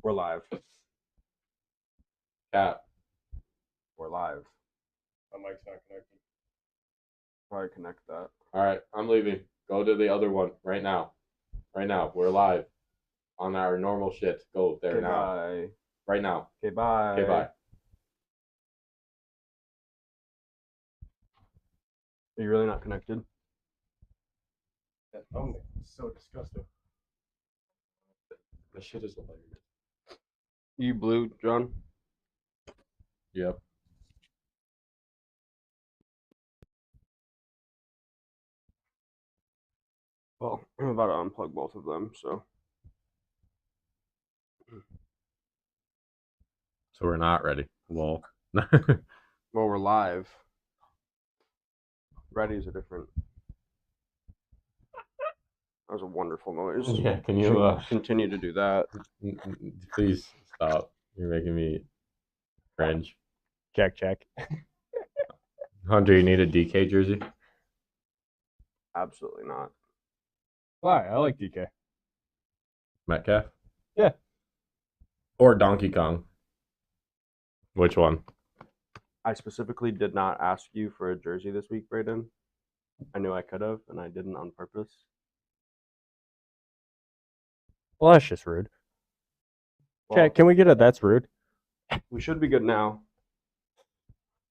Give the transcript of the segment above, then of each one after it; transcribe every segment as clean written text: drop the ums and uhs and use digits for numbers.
We're live. Cat. We're live. My mic's not connected. Probably connect that. All right, I'm leaving. Go to the other one right now. Right now. We're live on our normal shit. Go there Okay, now. bye. Right now. Okay, bye. Okay, bye. Are you really not connected? That thumbnail is so disgusting. This shit is hilarious. You blue, John? Yep. Well, I'm about to unplug both of them, so. So we're not ready. Lol. Well, we're live. Ready's a different. That was a wonderful noise. Yeah, can you continue to do that? Please stop. You're making me cringe. Check. Hunter, you need a DK jersey? Absolutely not. Why? I like DK. Metcalf? Yeah. Or Donkey Kong? Which one? I specifically did not ask you for a jersey this week, Brayden. I knew I could have, and I didn't on purpose. Well, that's just rude. Well, Chat, can we get a that's rude? we should be good now.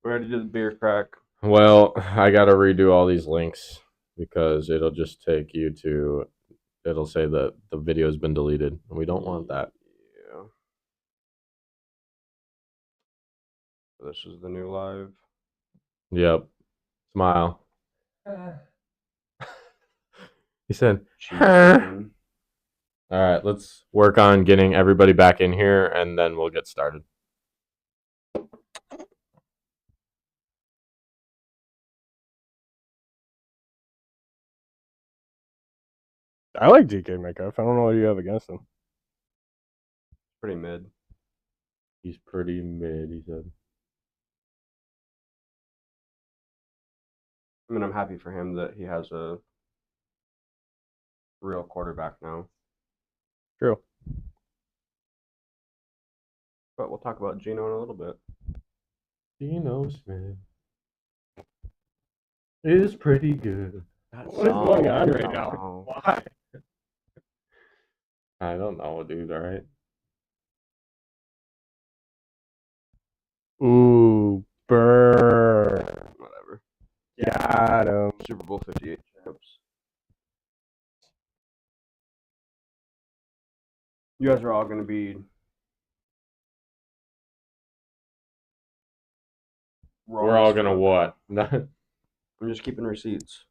We're ready to do the beer crack. Well, I gotta redo all these links because it'll just take you to. It'll say that the video has been deleted, and we don't want that. Yeah. This is the new live. Yep. Smile. He said, Jeez, all right, let's work on getting everybody back in here, and then we'll get started. I like DK Metcalf. I don't know what you have against him. pretty mid. He's pretty mid, he said. I mean, I'm happy for him that he has a real quarterback now. True. But we'll talk about Geno in a little bit. Geno Smith is pretty good. What is going on right now? Why? I don't know, dude, all right? Ooh, burn. Whatever. Got him. Super Bowl 58 champs. You guys are all going to be We're all going to what? I'm just keeping receipts.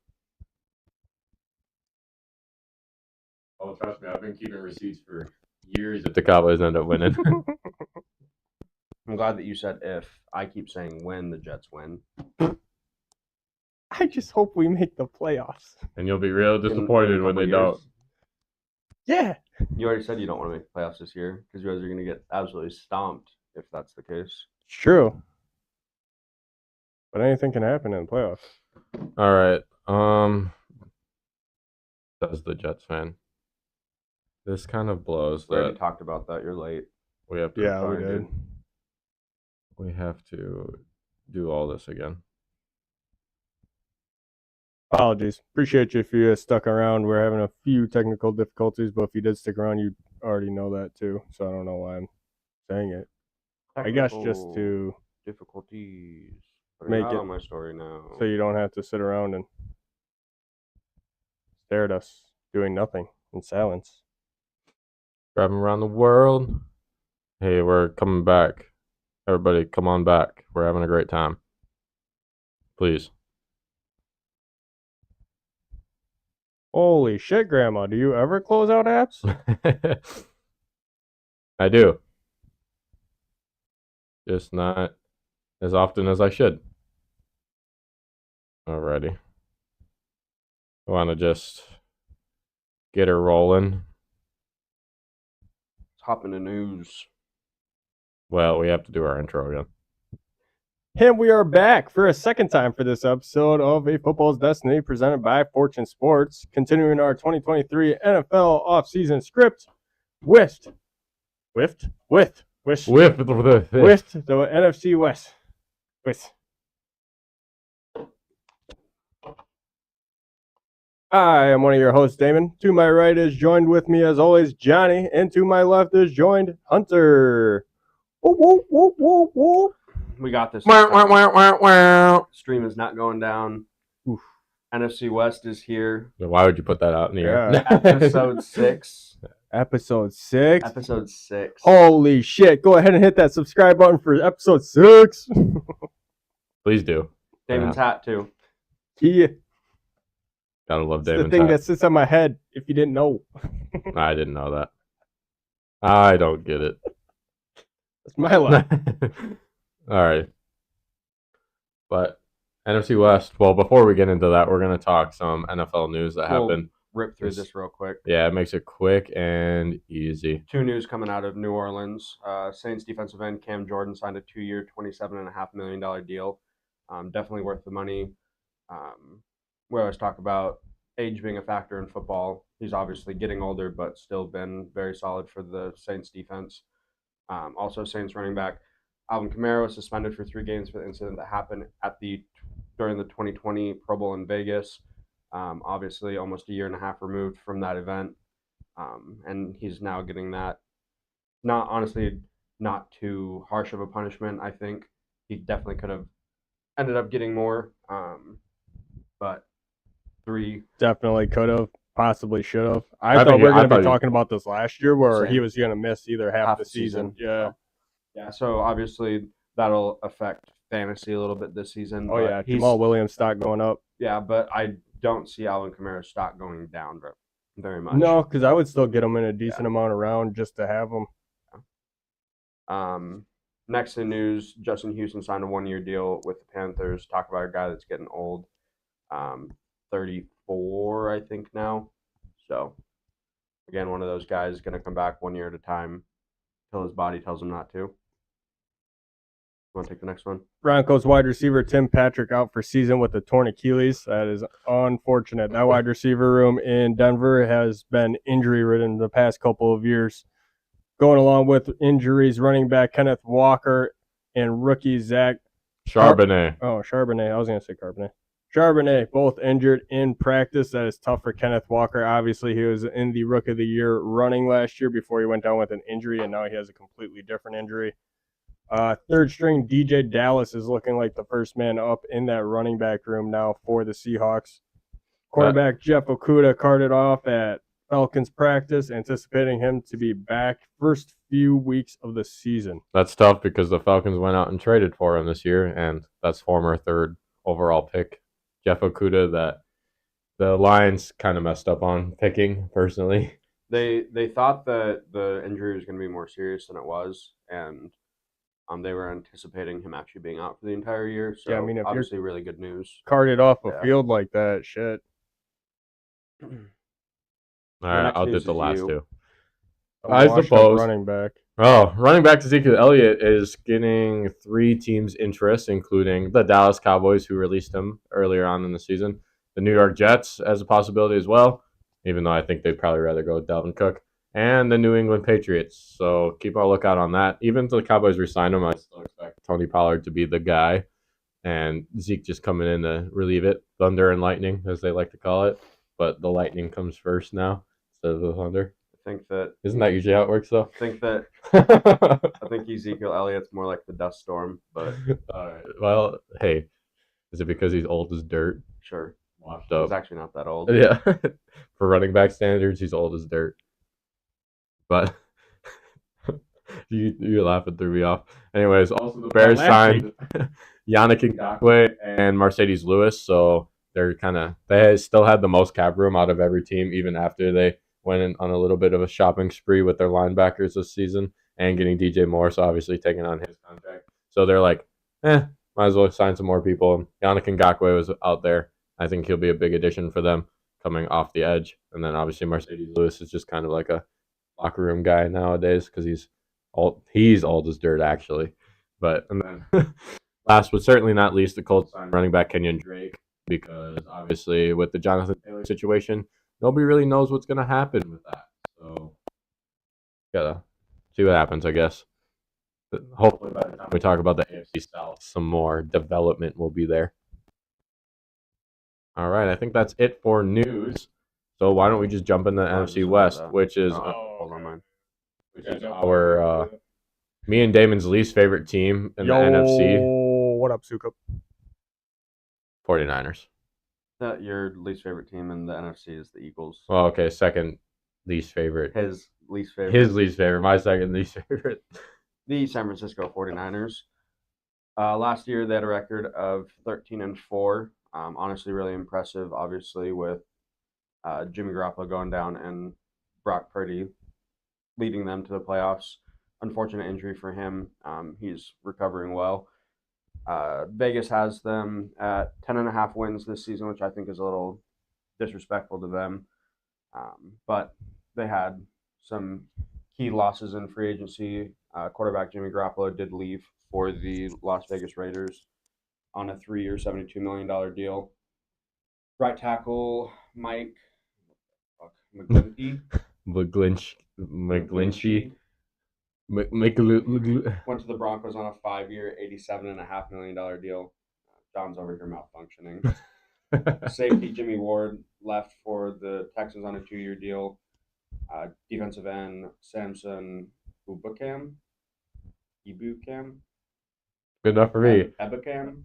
Oh, trust me, I've been keeping receipts for years if the Cowboys end up winning. I'm glad that you said if. I keep saying when the Jets win. I just hope we make the playoffs. And you'll be real disappointed in a when they couple don't. Yeah. You already said you don't want to make the playoffs this year because you guys are going to get absolutely stomped if that's the case. It's true. But anything can happen in the playoffs. All right. That's the Jets fan. This kind of blows We already that talked about that. You're late. we have to. Yeah, we Sorry, did. dude. We have to do all this again. Apologies. Appreciate you if you stuck around. We're having a few technical difficulties, but if you did stick around, you already know that too. So I don't know why I'm saying it. I guess just to difficulties. make Make it- on my story now. so you don't have to sit around and stare at us doing nothing in silence. Driving around the world. Hey, we're coming back. Everybody, come on back. We're having a great time. Please. Holy shit, Grandma. Do you ever close out apps? I do. Just not as often as I should. Alrighty. I want to just get her rolling. Let's hop into news. Well, we have to do our intro again. And we are back for a second time for this episode of A Football's Destiny presented by Fortune Sports, continuing our 2023 NFL offseason script with with the NFC West. I am one of your hosts, Damon. To my right is joined with me, as always, Johnny, and to my left is joined Hunter. Whoop, whoop, whoop, whoop. We got this. Stream is not going down. Oof. NFC West is here. Why would you put that out in the air? Yeah. Episode 6. Episode 6. Episode 6. Holy shit. Go ahead and hit that subscribe button for episode 6. Please do. Damon's hat, too. Yeah. Gotta love It's Damon's the thing hat. that sits on my head, if you didn't know. I didn't know that. I don't get it. That's my life. All right. But NFC West, well, before we get into that, we're going to talk some NFL news that happened. Rip through this real quick. Yeah, it makes it quick and easy. 2 news coming out of New Orleans. Saints defensive end Cam Jordan signed a 2-year, $27.5 million deal. Definitely worth the money. We always talk about age being a factor in football. He's obviously getting older, but still been very solid for the Saints defense. Also, Saints running back Alvin Kamara was suspended for 3 games for the incident that happened during the 2020 Pro Bowl in Vegas. Obviously, almost a year and a half removed from that event, and he's now getting that. Not too harsh of a punishment. I think he definitely could have ended up getting more, but 3 Definitely could have, possibly should have. I thought we were going to be talking about this last year where Same. he was going to miss either half the season. Yeah. Yeah, so obviously that'll affect fantasy a little bit this season. Oh, yeah. Jamal Williams stock going up. Yeah, but I don't see Alvin Kamara's stock going down very much. No, because I would still get him in a decent amount around just to have him. Next in news, Justin Houston signed a 1-year deal with the Panthers. Talk about a guy that's getting old. 34, I think, now. So, again, one of those guys is going to come back 1 year at a time until his body tells him not to. Want to take the next one? Broncos wide receiver Tim Patrick out for season with a torn Achilles. That is unfortunate. That wide receiver room in Denver has been injury-ridden the past couple of years. Going along with injuries, running back Kenneth Walker and rookie Zach Charbonnet. Charbonnet. I was going to say Charbonnet. Charbonnet, both injured in practice. That is tough for Kenneth Walker. Obviously, he was in the Rookie of the Year running last year before he went down with an injury, and now he has a completely different injury. Third string DJ Dallas is looking like the first man up in that running back room now for the Seahawks. Quarterback Jeff Okudah carted off at Falcons practice, anticipating him to be back first few weeks of the season. That's tough because the Falcons went out and traded for him this year, and that's former 3rd overall pick Jeff Okudah that the Lions kind of messed up on picking, personally. They thought that the injury was going to be more serious than it was, and they were anticipating him actually being out for the entire year. So, yeah, I mean, if obviously, really good news. Carted off a field like that, shit. All right, I'll do the last 2. I suppose. Running back. Oh, running back Ezekiel Elliott is getting 3 teams' interest, including the Dallas Cowboys, who released him earlier on in the season, the New York Jets as a possibility as well, even though I think they'd probably rather go with Dalvin Cook, and the New England Patriots. So keep a lookout on that. Even if the Cowboys re-sign him, I still expect Tony Pollard to be the guy, and Zeke just coming in to relieve it. Thunder and lightning, as they like to call it. But the lightning comes first now instead of the thunder. I think that isn't that usually how it works, though? I think Ezekiel Elliott's more like the dust storm, but all right. Well, hey, is it because he's old as dirt? Sure, washed up. He's actually not that old. Yeah, for running back standards, he's old as dirt. But you're laughing threw me off. Anyways, also the Bears signed Yannick Ngakoue and Mercedes Lewis, so they still had the most cap room out of every team, even after they went in on a little bit of a shopping spree with their linebackers this season and getting DJ Morris obviously taking on his contract. So they're like, might as well sign some more people. And Yannick Ngakoue was out there. I think he'll be a big addition for them coming off the edge. And then obviously Mercedes Lewis is just kind of like a locker room guy nowadays because he's old as dirt, actually. And then last but certainly not least, the Colts signed running back Kenyon Drake, because obviously with the Jonathan Taylor situation, nobody really knows what's going to happen with that. So, gotta see what happens, I guess. But hopefully, by the time we talk about the AFC South, some more development will be there. All right, I think that's it for news. So why don't we just jump into the NFC West, which is hold on, mine. our me and Damon's least favorite team in the NFC. What up, Sukup? 49ers. Your least favorite team in the NFC is the Eagles. Well, okay, second least favorite. His least favorite. His least favorite. My second least favorite. The San Francisco 49ers. Last year, they had a record of 13-4. Honestly, really impressive, obviously, with Jimmy Garoppolo going down and Brock Purdy leading them to the playoffs. Unfortunate injury for him. He's recovering well. Vegas has them at 10.5 wins this season, which I think is a little disrespectful to them. But they had some key losses in free agency. Quarterback Jimmy Garoppolo did leave for the Las Vegas Raiders on a 3-year, $72 million deal. Right tackle Mike McGlinchey. McGlinchey. Went to the Broncos on a 5-year, $87.5 million deal. John's over here malfunctioning. Safety Jimmy Ward left for the Texans on a 2-year deal. Defensive end Samson Ebukam. Good enough for me. Ebukam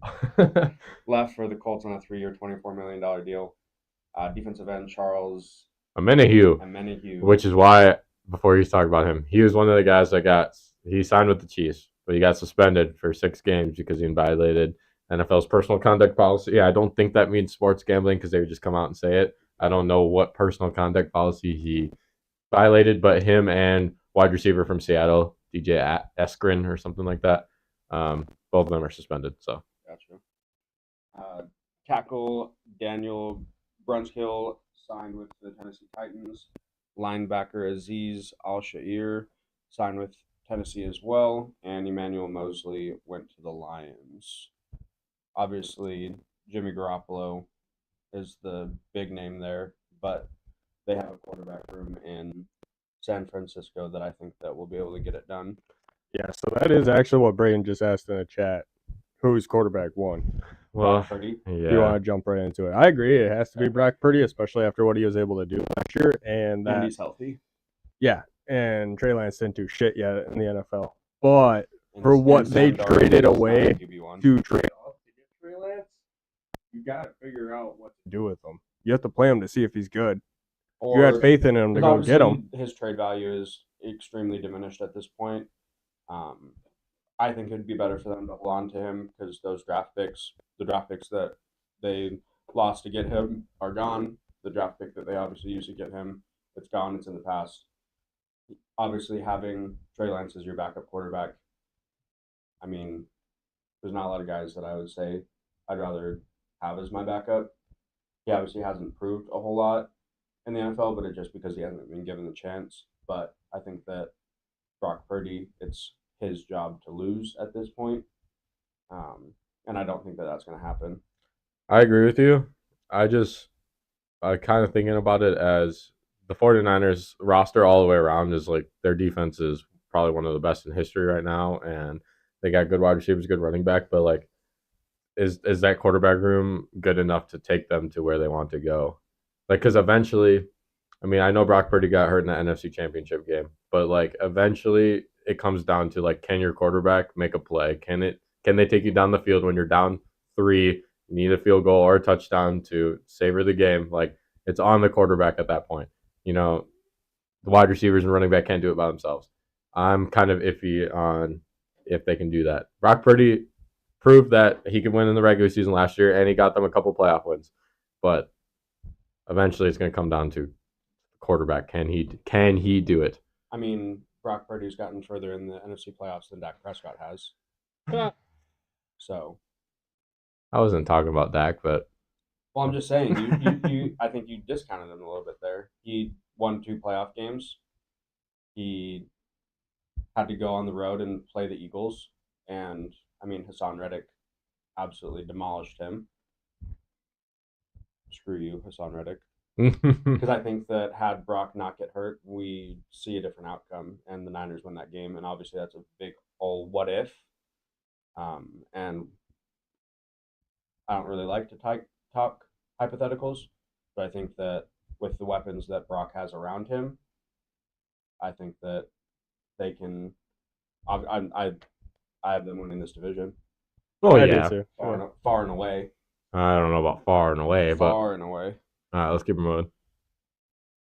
left for the Colts on a 3-year, $24 million deal. Defensive end Charles Amenahue, which is why, before you talk about him, he was one of the guys that he signed with the Chiefs, but he got suspended for 6 games because he violated NFL's personal conduct policy. Yeah, I don't think that means sports gambling because they would just come out and say it. I don't know what personal conduct policy he violated, but him and wide receiver from Seattle, DJ Eskrin or something like that, both of them are suspended. So, gotcha. Tackle Daniel Brunskill signed with the Tennessee Titans. Linebacker Aziz Al-Shair signed with Tennessee as well, and Emmanuel Mosley went to the Lions. Obviously, Jimmy Garoppolo is the big name there, but they have a quarterback room in San Francisco that I think that will be able to get it done. Yeah, so that is actually what Brayden just asked in the chat. Who's quarterback one? Well, Purdy. yeah. If you want to jump right into it, I agree. It has to be Brock Purdy, especially after what he was able to do last year, and he's healthy. Yeah, and Trey Lance didn't do shit yet in the NFL, but for what they traded away to trade up to get Trey Lance, you got to figure out what to do with him. You have to play him to see if he's good. You had faith in him to go get him. His trade value is extremely diminished at this point. I think it'd be better for them to hold on to him because those draft picks, the draft picks that they lost to get him, are gone. The draft pick that they obviously used to get him, it's gone. It's in the past. Obviously, having Trey Lance as your backup quarterback, I mean, there's not a lot of guys that I would say I'd rather have as my backup. He obviously hasn't proved a whole lot in the NFL, but it's just because he hasn't been given the chance. But I think that Brock Purdy, it's his job to lose at this point. And I don't think that that's going to happen. I agree with you. I kind of thinking about it as the 49ers roster all the way around is like their defense is probably one of the best in history right now, and they got good wide receivers, good running back, but like is that quarterback room good enough to take them to where they want to go? Like, because eventually, I mean, I know Brock Purdy got hurt in the NFC Championship game, but like eventually it comes down to like, can your quarterback make a play? Can they take you down the field when you're down 3? You need a field goal or a touchdown to savor the game. Like, it's on the quarterback at that point. You know, the wide receivers and running back can't do it by themselves. I'm kind of iffy on if they can do that. Brock Purdy proved that he could win in the regular season last year, and he got them a couple playoff wins. But eventually, it's going to come down to quarterback. Can he do it? I mean, Brock Purdy's gotten further in the NFC playoffs than Dak Prescott has. So, I wasn't talking about Dak, but well, I'm just saying you I think you discounted him a little bit there. He won 2 playoff games. He had to go on the road and play the Eagles, and I mean Hassan Reddick absolutely demolished him. Screw you, Hassan Reddick. Because I think that had Brock not get hurt, we see a different outcome, and the Niners win that game. And obviously, that's a big old what if. And I don't really like to talk hypotheticals, but I think that with the weapons that Brock has around him, I think that they can. I have them winning this division. Oh I yeah, do too. Far and away. I don't know about far and away, but Far and away. all right, let's keep it moving.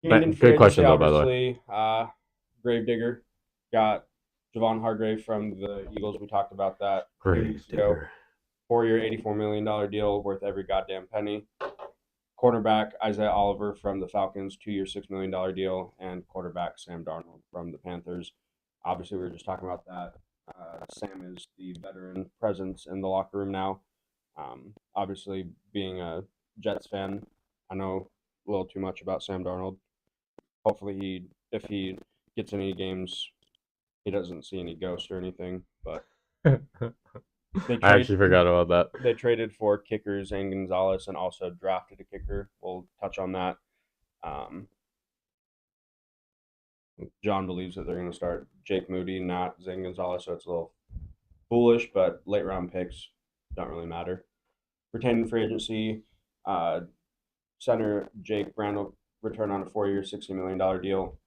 Gained in free Good agency, question though, by the way. obviously. Gravedigger got Javon Hargrave from the Eagles. We talked about that 2 weeks ago. 4-year, $84 million deal worth every goddamn penny. Quarterback Isaiah Oliver from the Falcons, 2-year, $6 million deal, and quarterback Sam Darnold from the Panthers. Obviously, we were just talking about that. Sam is the veteran presence in the locker room now. Obviously, being a Jets fan, I know a little too much about Sam Darnold. Hopefully, if he gets any games, he doesn't see any ghosts or anything. But I actually forgot about that. They traded for kicker Zane Gonzalez and also drafted a kicker. We'll touch on that. John believes that they're going to start Jake Moody, not Zane Gonzalez, so it's a little foolish, but late round picks don't really matter. Retained free agency, center Jake Brown will return on a 4-year, $60 million deal.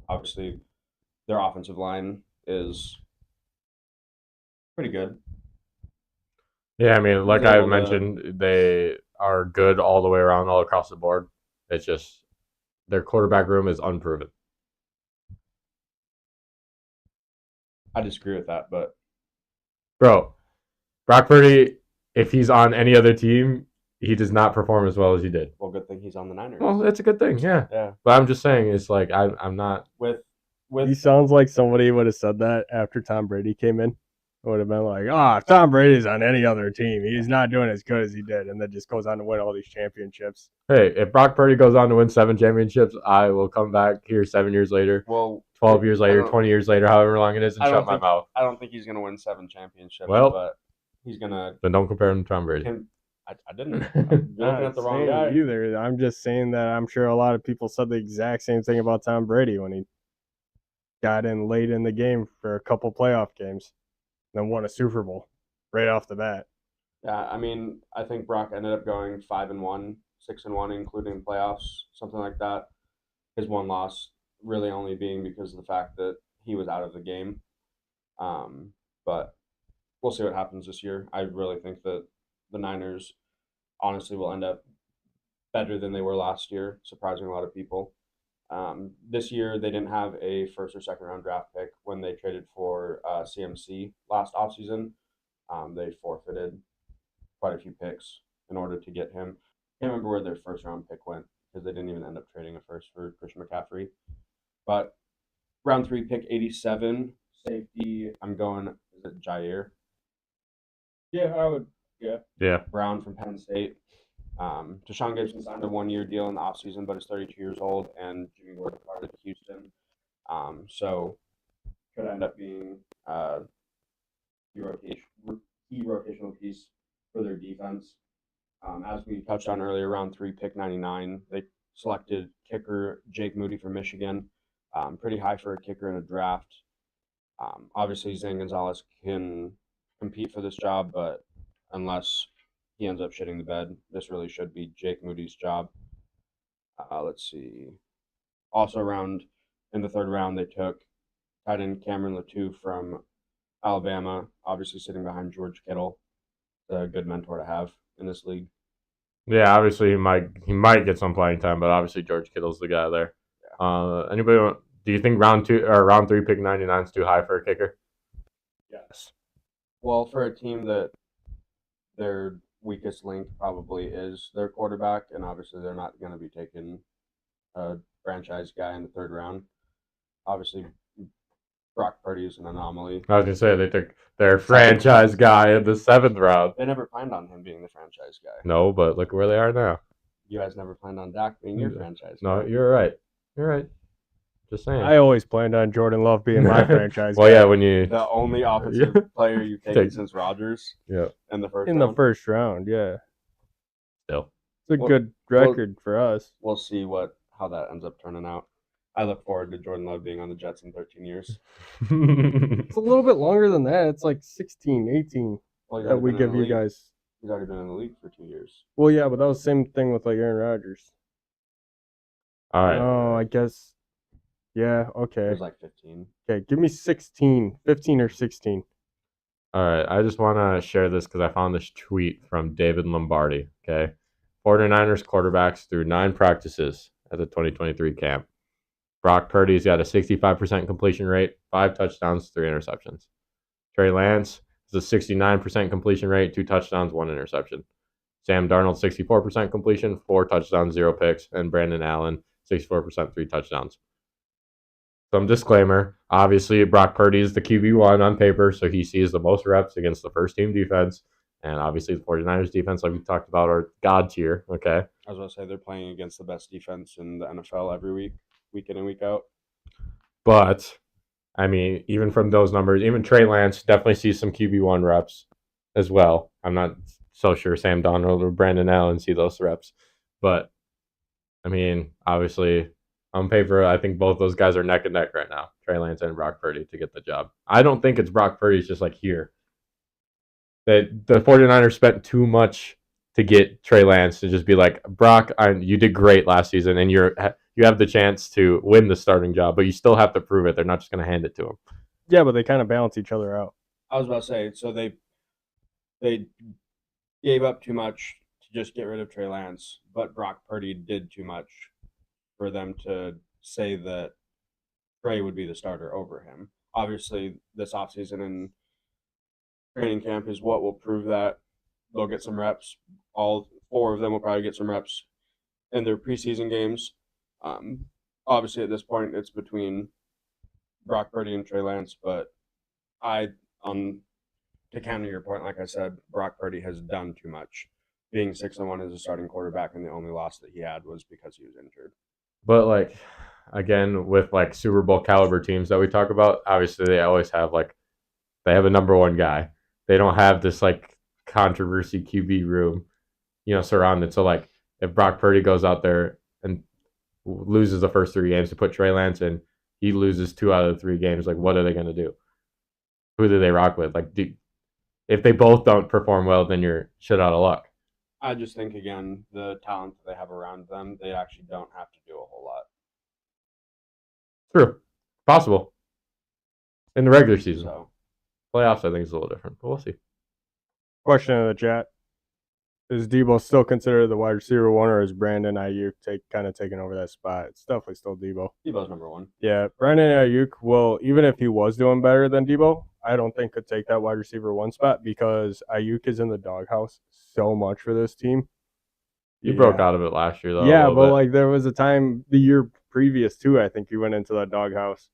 Obviously, their offensive line is pretty good. Yeah, I mean, like I mentioned, they are good all the way around, all across the board. It's just their quarterback room is unproven. I disagree with that, but bro, Brock Purdy, if he's on any other team, he does not perform as well as he did. Well, good thing he's on the Niners. Well, that's a good thing, yeah. Yeah. But I'm just saying, it's like I'm not with. He sounds like somebody would have said that after Tom Brady came in. It would have been like, if Tom Brady's on any other team, he's not doing as good as he did, and then just goes on to win all these championships. Hey, if Brock Purdy goes on to win 7 championships, I will come back here 7 years later. Well, 12 years later, 20 years later, however long it is, and shut my mouth. I don't think he's going to win 7 championships. Well, but he's going to. Then don't compare him to Tom Brady. I didn't. I'm looking at the wrong guy. Either. I'm just saying that I'm sure a lot of people said the exact same thing about Tom Brady when he got in late in the game for a couple playoff games, then won a Super Bowl right off the bat. Yeah, I mean, I think Brock ended up going 5-1, 6-1, including playoffs, something like that. His one loss really only being because of the fact that he was out of the game. But we'll see what happens this year. I really think that the Niners honestly will end up better than they were last year, surprising a lot of people. This year, they didn't have a first or second round draft pick when they traded for CMC last offseason. They forfeited quite a few picks in order to get him. I can't remember where their first round pick went because they didn't even end up trading a first for Christian McCaffrey. But round 3 pick 87, safety, I'm going, is it Jair? Yeah, I would. Yeah. Brown from Penn State. Deshaun Gibson signed a 1-year deal in the offseason, but is 32 years old, and Jimmy Ward departed to Houston. So could end up being key rotational piece for their defense. As we touched on earlier, round 3, pick 99, they selected kicker Jake Moody from Michigan. Pretty high for a kicker in a draft. Obviously, Zane Gonzalez can compete for this job, but unless he ends up shitting the bed, this really should be Jake Moody's job. Let's see. Also, in the 3rd round, they took tight end Cameron Latou from Alabama, obviously sitting behind George Kittle. A good mentor to have in this league. Yeah, obviously he might get some playing time, but obviously George Kittle's the guy there. Yeah. Do you think round 3 pick 99 is too high for a kicker? Yes. Well, for a team that their weakest link probably is their quarterback, and obviously they're not going to be taking a franchise guy in the 3rd round. Obviously, Brock Purdy is an anomaly. I was going to say they took their franchise guy in the 7th round. They never planned on him being the franchise guy. No, but look where they are now. You guys never planned on Dak being your franchise guy. No, you're right. You're right. Just saying. I always planned on Jordan Love being my franchise guy. Well, yeah, when you... The only offensive player you've taken since Rodgers. Yeah. In the 1st round. In the 1st round, yeah. Still. It's a good record for us. We'll see how that ends up turning out. I look forward to Jordan Love being on the Jets in 13 years. It's a little bit longer than that. It's like 16, 18 that we give you guys. He's already been in the league for 2 years. Well, yeah, but that was the same thing with like Aaron Rodgers. All right. Oh, I guess. Yeah, It okay. was like 15. Okay, give me 16, 15 or 16. All right. I just want to share this because I found this tweet from David Lombardi. Okay. 49ers quarterbacks through 9 practices at the 2023 camp. Brock Purdy's got a 65% completion rate, 5 touchdowns, 3 interceptions. Trey Lance has a 69% completion rate, 2 touchdowns, 1 interception. Sam Darnold, 64% completion, 4 touchdowns, 0 picks. And Brandon Allen, 64%, 3 touchdowns. Some disclaimer, obviously Brock Purdy is the QB1 on paper, so he sees the most reps against the first team defense. And obviously the 49ers defense, like we talked about, are God tier, okay? I was going to say they're playing against the best defense in the NFL every week in and week out. But, I mean, even from those numbers, even Trey Lance definitely sees some QB1 reps as well. I'm not so sure Sam Darnold or Brandon Allen see those reps. But, I mean, obviously, on paper, I think both those guys are neck and neck right now, Trey Lance and Brock Purdy, to get the job. I don't think it's Brock Purdy. It's just like here. The 49ers spent too much to get Trey Lance to just be like, Brock, you did great last season, and you have the chance to win the starting job, but you still have to prove it. They're not just going to hand it to him. Yeah, but they kind of balance each other out. I was about to say, so they gave up too much to just get rid of Trey Lance, but Brock Purdy did too much for them to say that Trey would be the starter over him. Obviously, this offseason and training camp is what will prove that. They'll get some reps. All 4 of them will probably get some reps in their preseason games. Obviously, at this point, it's between Brock Purdy and Trey Lance, but to counter your point, like I said, Brock Purdy has done too much. Being 6-1 as a starting quarterback, and the only loss that he had was because he was injured. But, like, again, with, like, Super Bowl caliber teams that we talk about, obviously they always have, like, they have a number 1 guy. They don't have this, like, controversy QB room, surrounded. So, like, if Brock Purdy goes out there and loses the first 3 games to put Trey Lance in, he loses 2 out of the 3 games, like, what are they going to do? Who do they rock with? Like, if they both don't perform well, then you're shit out of luck. I just think, again, the talent that they have around them, they actually don't have to do a whole lot. True. Possible. In the regular season. So, playoffs, I think, is a little different, but we'll see. Question in the chat. Is Debo still considered the wide receiver 1, or is Brandon Ayuk kind of taking over that spot? It's definitely still Debo. Debo's number 1. Yeah, Brandon Ayuk will, even if he was doing better than Debo, I don't think could take that wide receiver 1 spot because Ayuk is in the doghouse so much for this team. He broke out of it last year, though. Yeah, but like there was a time the year previous too, I think he went into that doghouse.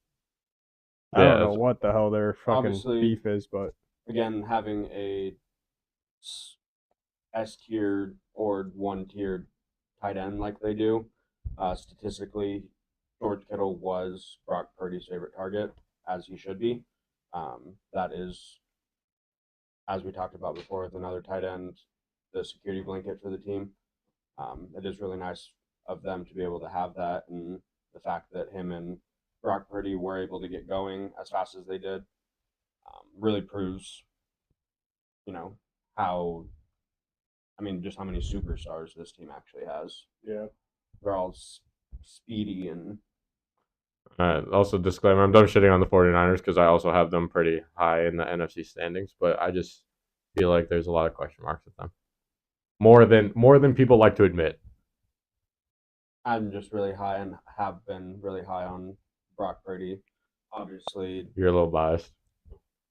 I don't know what the hell their fucking beef is, but again, having a S-tier or 1-tiered tight end like they do, statistically, George Kittle was Brock Purdy's favorite target, as he should be. That is, as we talked about before with another tight end, the security blanket for the team. It is really nice of them to be able to have that, and the fact that him and Brock Purdy were able to get going as fast as they did really proves, just how many superstars this team actually has. Yeah. They're all speedy and... Also, disclaimer, I'm done shitting on the 49ers because I also have them pretty high in the NFC standings, but I just feel like there's a lot of question marks with them. More than people like to admit. I'm just really high and have been really high on Brock Purdy. Obviously, you're a little biased.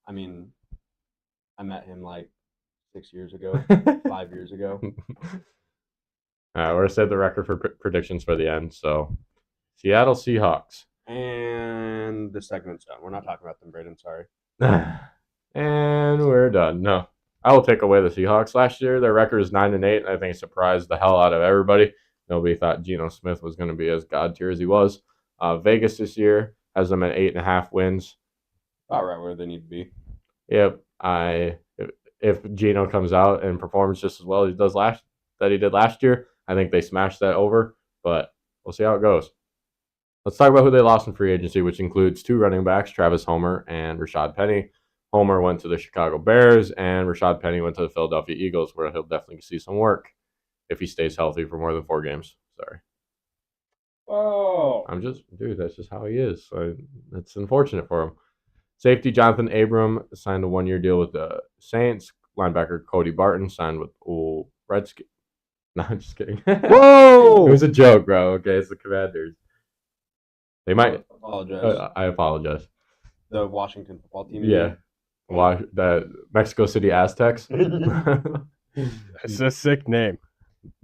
I mean, I met him like 6 years ago, 5 years ago. All right, we're going to save the record for predictions for the end. So, Seattle Seahawks. And the segment's done. We're not talking about them, Braden. Sorry. And we're done. No, I will take away the Seahawks. Last year, their record is 9-8, and I think it surprised the hell out of everybody. Nobody thought Geno Smith was going to be as god tier as he was. Vegas this year has them at 8.5 wins. About right where they need to be. Yep. If Geno comes out and performs just as well as he did last year, I think they smashed that over, but we'll see how it goes. Let's talk about who they lost in free agency, which includes 2 running backs, Travis Homer and Rashad Penny. Homer went to the Chicago Bears, and Rashad Penny went to the Philadelphia Eagles, where he'll definitely see some work if he stays healthy for more than 4 games. Sorry. Oh. Dude, that's just how he is. So it's unfortunate for him. Safety Jonathan Abram signed a 1-year deal with the Saints. Linebacker Cody Barton signed with Redskins. No, I'm just kidding. Whoa! It was a joke, bro. Okay, it's the Commanders. They might. Apologize. I apologize. The Washington football team. Yeah. The Mexico City Aztecs. It's a sick name.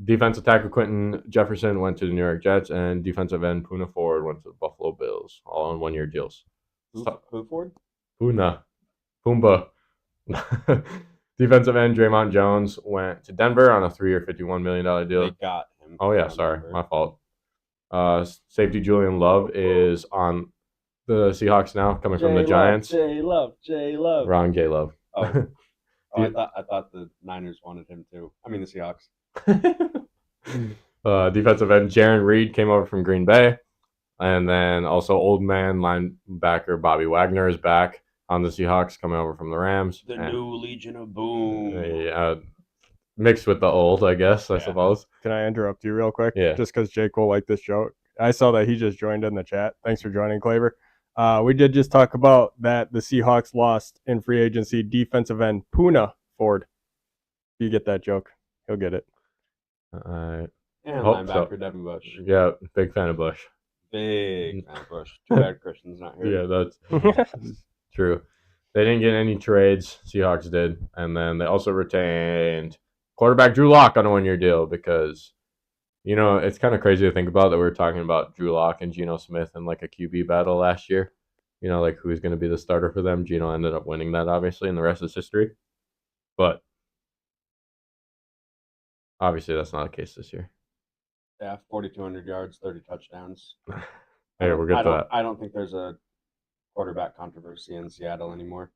Defensive tackle Quentin Jefferson went to the New York Jets, and defensive end Puna Ford went to the Buffalo Bills, all on 1-year deals. Who Ford? Pumbaa. Defensive end Draymond Jones went to Denver on a 3-year, $51 million deal. They got him. Oh, yeah, sorry. My fault. Safety Julian Love is on the Seahawks now, coming from the Giants. J Love. Wrong, J Love. Oh, I thought the Niners wanted him too. I mean the Seahawks. Defensive end Jaron Reed came over from Green Bay. And then also old man linebacker Bobby Wagner is back on the Seahawks, coming over from the Rams. The new Legion of Boom. Mixed with the old, I guess, I suppose. Can I interrupt you real quick? Yeah. Just because Jake will like this joke. I saw that he just joined in the chat. Thanks for joining, Claver. We did just talk about that the Seahawks lost in free agency defensive end Puna Ford. If you get that joke, he'll get it. And linebacker Devin Bush. Yeah, big fan of Bush. Big fan of Bush. Too bad Christian's not here. Yeah, that's true. They didn't get any trades. Seahawks did. And then they also retained quarterback Drew Lock on a 1-year deal because, you know, it's kind of crazy to think about that we were talking about Drew Lock and Geno Smith in like a QB battle last year. You know, like who's going to be the starter for them. Geno ended up winning that, obviously, and the rest is history. But obviously that's not the case this year. Yeah, 4,200 yards, 30 touchdowns. Hey, we'll get to that. I don't think there's a quarterback controversy in Seattle anymore.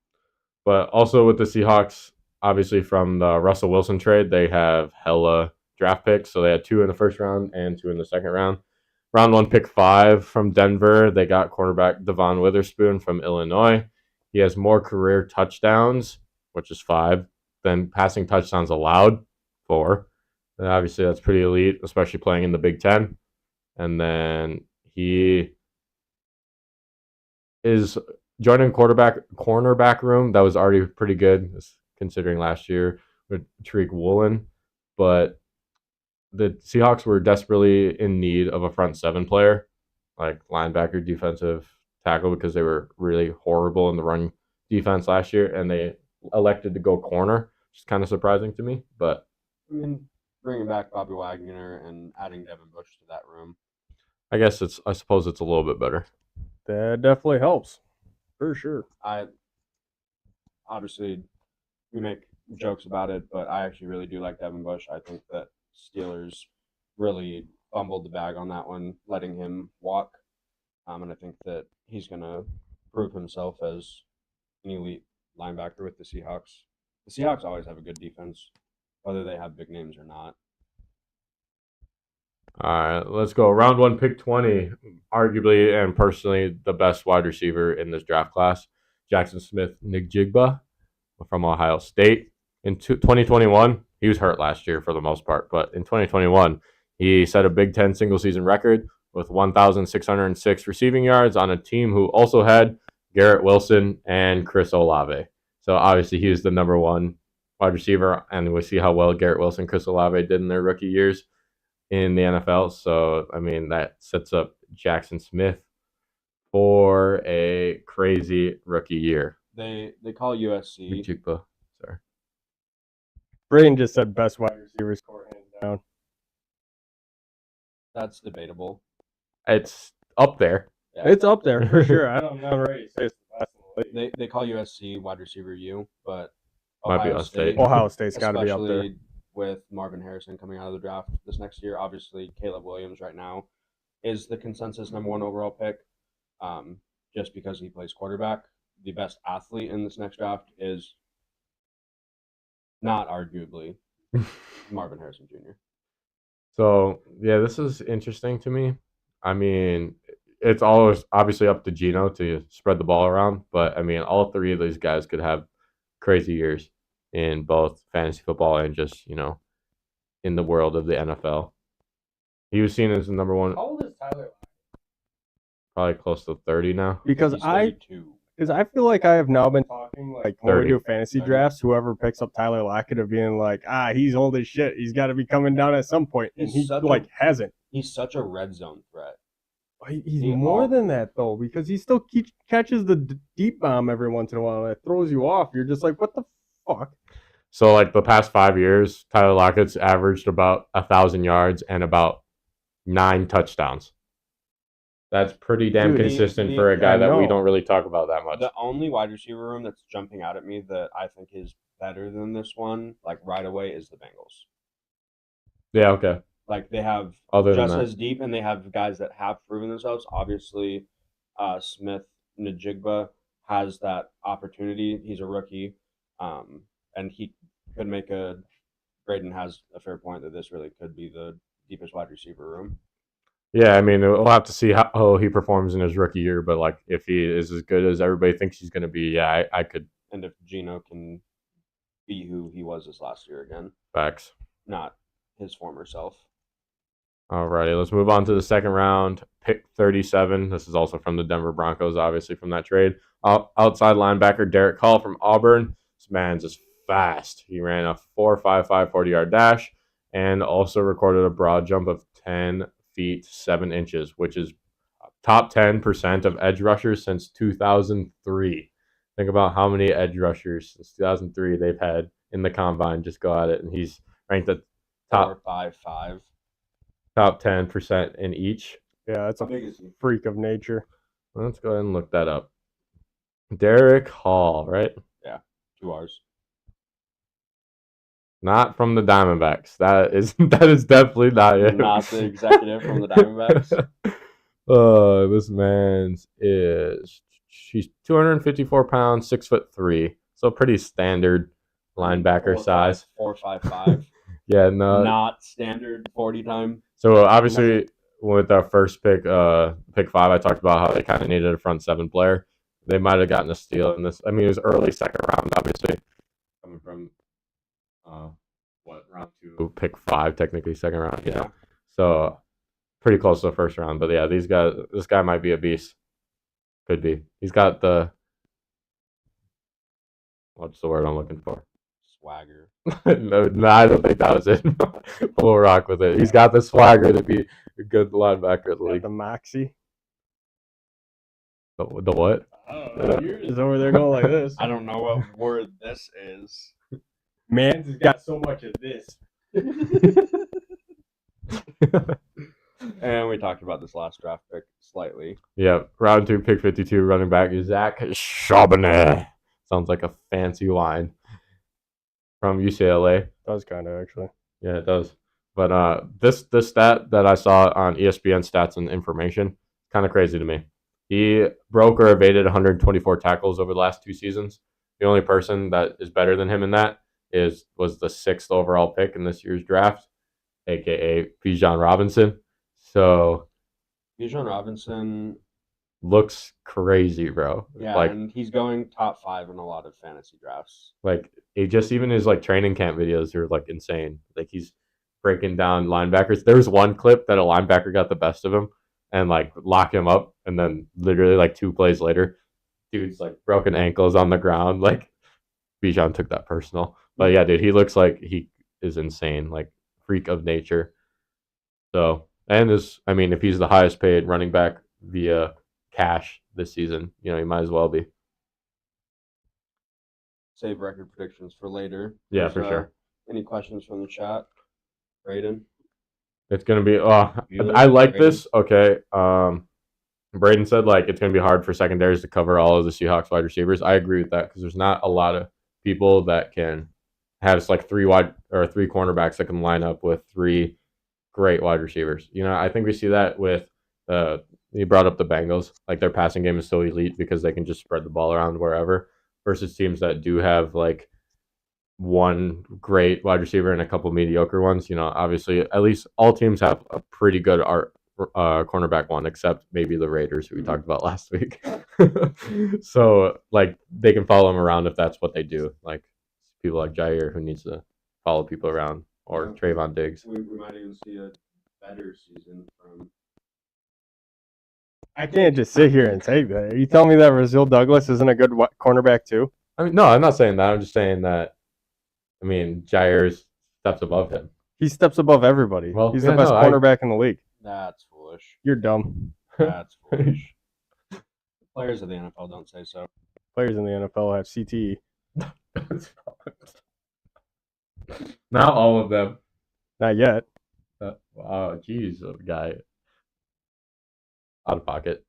But also with the Seahawks, obviously from the Russell Wilson trade, they have hella draft picks. So they had 2 in the first round and 2 in the second round. Round 1, pick 5 from Denver. They got cornerback Devon Witherspoon from Illinois. He has more career touchdowns, which is 5, than passing touchdowns allowed, 4. And obviously, that's pretty elite, especially playing in the Big Ten. And then he is joining cornerback room that was already pretty good, considering last year with Tariq Woolen. But the Seahawks were desperately in need of a front 7 player, like linebacker, defensive tackle, because they were really horrible in the run defense last year, and they elected to go corner, which is kind of surprising to me. But I mean, bringing back Bobby Wagner and adding Devin Bush to that room, I suppose it's a little bit better. That definitely helps, for sure. Obviously, we make jokes about it, but I actually really do like Devin Bush. I think that Steelers really fumbled the bag on that one, letting him walk. And I think that he's going to prove himself as an elite linebacker with the Seahawks. The Seahawks always have a good defense, whether they have big names or not. All right, let's go. Round 1, pick 20, arguably and personally the best wide receiver in this draft class, Jackson Smith-Njigba from Ohio State. In 2021, he was hurt last year for the most part, but in 2021, he set a Big Ten single-season record with 1,606 receiving yards on a team who also had Garrett Wilson and Chris Olave. So obviously he was the number 1 wide receiver, and we see how well Garrett Wilson and Chris Olave did in their rookie years in the NFL. So, I mean, that sets up Jackson Smith for a crazy rookie year. They call USC. Njigba, sorry. Braden just said best wide receiver score hands down. That's debatable. It's up there. Yeah. It's up there for sure. I don't know. I'm ready to say it's the best in the league. They call USC wide receiver U, but Might be State. Ohio State's got to be up there. With Marvin Harrison coming out of the draft this next year, obviously Caleb Williams right now is the consensus number 1 overall pick, just because he plays quarterback. The best athlete in this next draft is not arguably Marvin Harrison Jr. So yeah, this is interesting to me. I mean, it's always obviously up to Gino to spread the ball around, but I mean, all three of these guys could have crazy years in both fantasy football and just in the world of the NFL. He was seen as the number one, How old is Tyler? probably close to 30 now. Because He's I 32. Because I feel like I have now been talking, like, when 30. we do fantasy 30. drafts, whoever picks up Tyler Lockett of being like, he's old as shit. He's got to be coming down at some point. And he, hasn't. He's such a red zone threat. He's more than that, though, because he still catches the deep bomb every once in a while. And it throws you off. You're just like, what the fuck? So, like, the past 5 years, Tyler Lockett's averaged about 1,000 yards and about 9 touchdowns. That's pretty damn consistent for a guy that we don't really talk about that much. The only wide receiver room that's jumping out at me that I think is better than this one, like right away, is the Bengals. Yeah, okay. Like they have just as deep, and they have guys that have proven themselves. Obviously, Smith Najigba has that opportunity. He's a rookie, and he could make a. Braden has a fair point that this really could be the deepest wide receiver room. Yeah, I mean, we'll have to see how he performs in his rookie year, but like if he is as good as everybody thinks he's going to be, yeah, I could. And if Gino can be who he was this last year again, facts, not his former self. Alrighty, let's move on to the second round. Pick 37. This is also from the Denver Broncos, obviously from that trade. Outside linebacker Derek Hall from Auburn. This man's just fast. He ran a 4.55 40-yard dash and also recorded a broad jump of 10 feet 7 inches, which is top 10% of edge rushers since 2003. Think about how many edge rushers since 2003 they've had in the combine. Just go at it, and he's ranked at top 4.55. Top 10% in each. Yeah, that's a freak of nature. Let's go ahead and look that up. Derek Hall, right? Yeah, 2 R's. Not from the Diamondbacks. That is definitely not it. Not the executive from the Diamondbacks. This man's she's 254 pounds, 6'3", so pretty standard linebacker size. 4.55. Yeah, no, not standard 40 time. So obviously, with our first pick, pick 5, I talked about how they kind of needed a front 7 player. They might have gotten a steal in this. I mean, it was early second round, obviously, coming from round 2, pick 5, technically second round. Yeah. So pretty close to the first round. But yeah, this guy might be a beast. Could be. He's got what's the word I'm looking for? Swagger. No, I don't think that was it. We'll rock with it. He's got the swagger to be a good linebacker in the league. The moxie. The what? Yours is over there going like this. I don't know what word this is. Man has got so much of this. And we talked about this last draft pick slightly. Yeah, round 2, pick 52, running back Zach Charbonnet. Sounds like a fancy wine. From UCLA. Does kind of, actually. Yeah, it does. But this stat that I saw on ESPN Stats and Information, kind of crazy to me. He broke or evaded 124 tackles over the last 2 seasons. The only person that is better than him in that was the 6th overall pick in this year's draft, a.k.a. Bijan Robinson. So Bijan Robinson looks crazy, bro. Yeah, and he's going top 5 in a lot of fantasy drafts. Like, even his training camp videos are insane. Like, he's breaking down linebackers. There was one clip that a linebacker got the best of him and locked him up, and then literally 2 plays later, dude's broken ankles on the ground. Bijan took that personal. But yeah, dude, he looks like he is insane, freak of nature. So, and if he's the highest paid running back via cash this season, he might as well be. Save record predictions for later. Yeah, for sure. Any questions from the chat? Braden? It's going to be, I like Braden. This. Okay. Braden said it's going to be hard for secondaries to cover all of the Seahawks wide receivers. I agree with that because there's not a lot of people that can have 3 cornerbacks that can line up with 3 great wide receivers. I think we see that with you brought up the Bengals. Their passing game is so elite because they can just spread the ball around wherever versus teams that do have one great wide receiver and a couple mediocre ones. Obviously, at least all teams have a pretty good cornerback one, except maybe the Raiders, who we talked about last week. So, they can follow him around if that's what they do. Like people like Jair, who needs to follow people around, or Trayvon Diggs. We might even see a better season from. I can't just sit here and say that. Are you telling me that Rasul Douglas isn't a good cornerback too? I mean, no, I'm not saying that. I'm just saying that. I mean, Jair steps above him. He steps above everybody. Well, he's the best cornerback in the league. That's foolish. You're dumb. That's foolish. Players of the NFL don't say so. Players in the NFL have CTE. Not all of them. Not yet. Wow, jeez, guy. Out of pocket.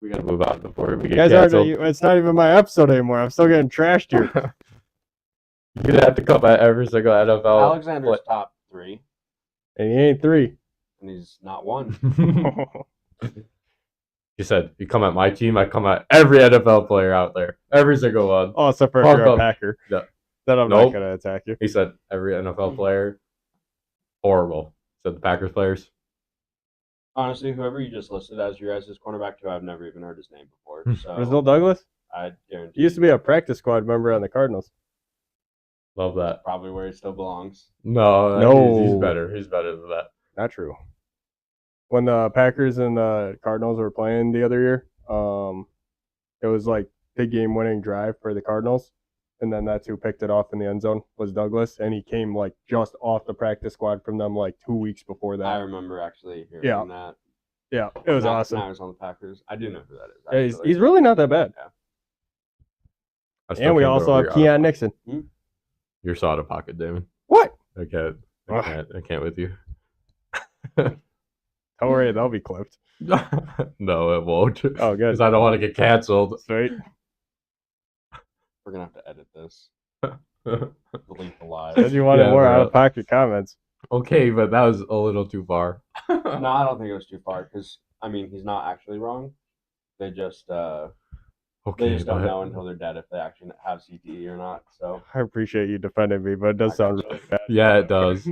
We gotta move on before we get canceled. It's not even my episode anymore. I'm still getting trashed here. You'd have to come at every single NFL. Alexander's top 3. And he ain't 3. And he's not 1. He said, you come at my team, I come at every NFL player out there. Every single one. Oh, except for if you're a Packer. Yeah. Then I'm not going to attack you. He said, every NFL player, horrible. Said the Packers players. Honestly, whoever you just listed as your guys' cornerback, too, I've never even heard his name before. So Rasul Douglas? I guarantee. He used to be a practice squad member on the Cardinals. Love that. Probably where he still belongs. No. He's better. He's better than that. Not true. When the Packers and the Cardinals were playing the other year, it was like the game-winning drive for the Cardinals, and then that's who picked it off in the end zone was Douglas, and he came like just off the practice squad from them like 2 weeks before that. I remember actually hearing that. Yeah, it was awesome. Now he's on the Packers. I do know who that is. He's really not that bad. Yeah. And we also have Keon Nixon. You're so out of pocket, Damon. What? I can't with you. Don't worry, that'll be clipped. No, it won't. Oh, good. Because I don't want to get canceled. Sweet. We're going to have to edit this. Delete the live. Because you wanted more out-of-pocket comments. Okay, but that was a little too far. No, I don't think it was too far. Because, I mean, he's not actually wrong. They just... they just don't know until they're dead if they actually have CTE or not. So I appreciate you defending me, but it does sound really bad. Yeah, it does.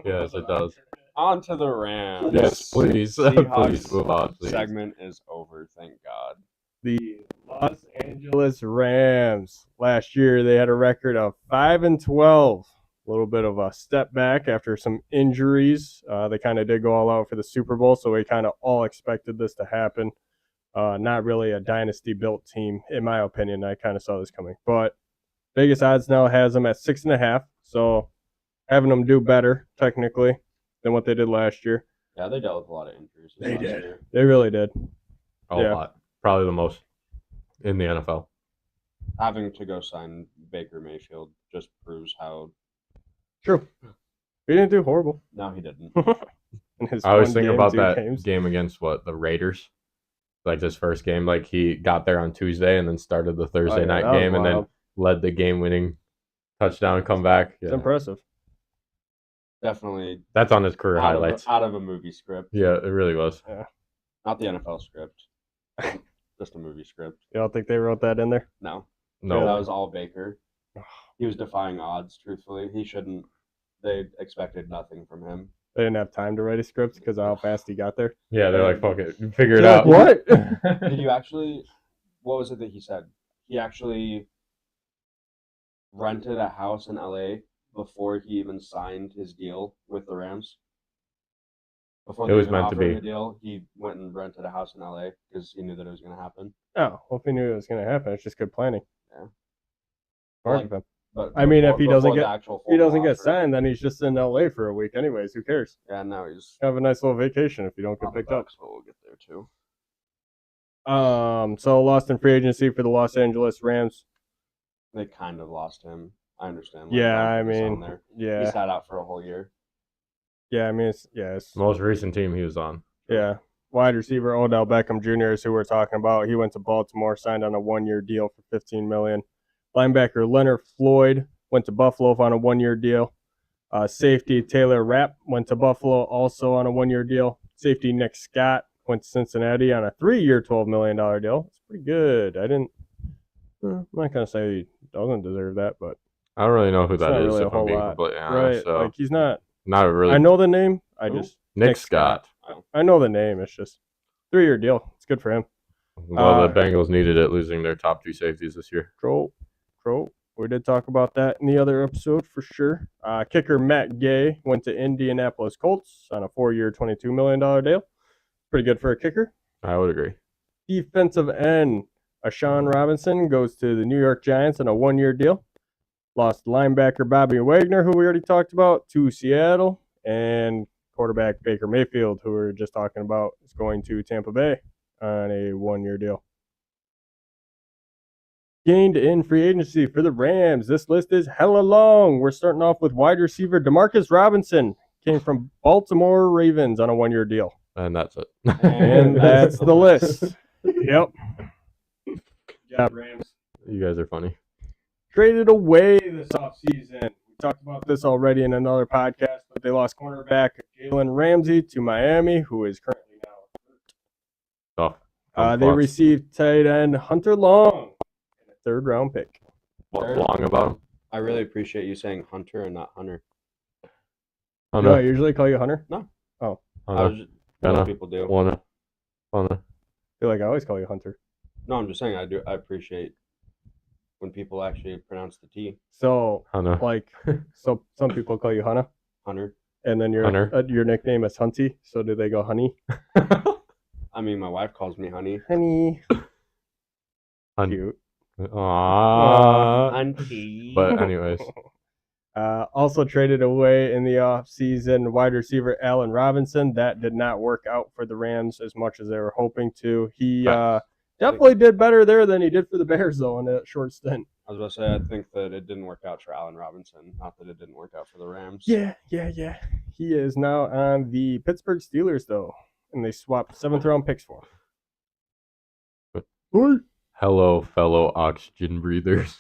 Yes, it does. On to the Rams. Yes, please. Please move on, please. Segment is over, thank God. The Los Angeles Rams. Last year, they had a record of 5-12. A little bit of a step back after some injuries. They kind of did go all out for the Super Bowl, so we kind of all expected this to happen. Not really a dynasty-built team, in my opinion. I kind of saw this coming. But Vegas odds now has them at 6.5, so having them do better, technically, than what they did last year. Yeah, they dealt with a lot of injuries. They did. Year. They really did. A lot. Probably the most in the NFL. Having to go sign Baker Mayfield just proves how... True. He didn't do horrible. No, he didn't. I was thinking about that game against, the Raiders? Like his first game, like he got there on Tuesday and then started the Thursday night game and then led the game-winning touchdown comeback. Yeah. It's impressive. Definitely. That's on his career highlights. Out of a movie script. Yeah, it really was. Yeah. Not the NFL script. Just a movie script. You don't think they wrote that in there? No. No. That was all Baker. He was defying odds, truthfully. He shouldn't. They expected nothing from him. They didn't have time to write a script because of how fast he got there. Yeah, they're like, fuck it. Figure it out. What? Did you actually... What was it that he said? He actually rented a house in LA before he even signed his deal with the Rams. Before it was meant to be. The deal, he went and rented a house in LA because he knew that it was going to happen. Oh, well, if he knew it was going to happen, it's just good planning. Yeah. Hard of him. But I mean, if he doesn't get signed, then he's just in LA for a week anyways. Who cares? Yeah, now he's have a nice little vacation if you don't get picked up. But we'll get there too. So lost in free agency for the Los Angeles Rams. They kind of lost him. I understand. Yeah, I mean, he sat out for a whole year. Yeah, I mean, it's most recent team he was on. Yeah, wide receiver Odell Beckham Jr. is who we're talking about. He went to Baltimore, signed on a 1-year deal for $15 million. Linebacker Leonard Floyd went to Buffalo on a 1-year deal. Safety Taylor Rapp went to Buffalo also on a 1-year deal. Safety Nick Scott went to Cincinnati on a 3-year, $12 million deal. It's pretty good. I'm not going to say he doesn't deserve that, but I don't really know who It's that not is, really a if I'm whole being lot. completely Right. honest. So Like, he's not. not really. I know the name. Who? Nick Scott. I know the name. It's just 3-year deal. It's good for him. Well, the Bengals needed it, losing their top 2 safeties this year. Troll. We did talk about that in the other episode for sure. Kicker Matt Gay went to Indianapolis Colts on a 4-year, $22 million deal. Pretty good for a kicker. I would agree. Defensive end Ashawn Robinson goes to the New York Giants on a 1-year deal. Lost linebacker Bobby Wagner, who we already talked about, to Seattle. And quarterback Baker Mayfield, who we were just talking about, is going to Tampa Bay on a 1-year deal. Gained in free agency for the Rams. This list is hella long. We're starting off with wide receiver Demarcus Robinson. Came from Baltimore Ravens on a 1-year deal. And that's it. And that's the list. Yep. Good job, Rams. You guys are funny. Traded away this offseason. We talked about this already in another podcast, but they lost cornerback Jalen Ramsey to Miami, who is currently now hurt. They received tight end Hunter Long, and a 3rd-round pick. What's long about him? I really appreciate you saying Hunter and not Hunter. Oh, Do no. I usually call you Hunter? No. Oh. Most people do. Wanna. I feel like I always call you Hunter. No, I'm just saying I appreciate when people actually pronounce the T. So, Hunter. like, so some people call you Hunter, Hunter. and then your nickname is Hunty. So do they go Honey? I mean, my wife calls me Honey. Honey. Cute. Aww. Auntie. But anyways. Also traded away in the offseason wide receiver Allen Robinson. That did not work out for the Rams as much as they were hoping to. He definitely did better there than he did for the Bears, though, in a short stint. I was about to say, I think that it didn't work out for Allen Robinson. Not that it didn't work out for the Rams. Yeah. He is now on the Pittsburgh Steelers, though, and they swapped 7th-round picks for him. Hello, fellow oxygen breathers.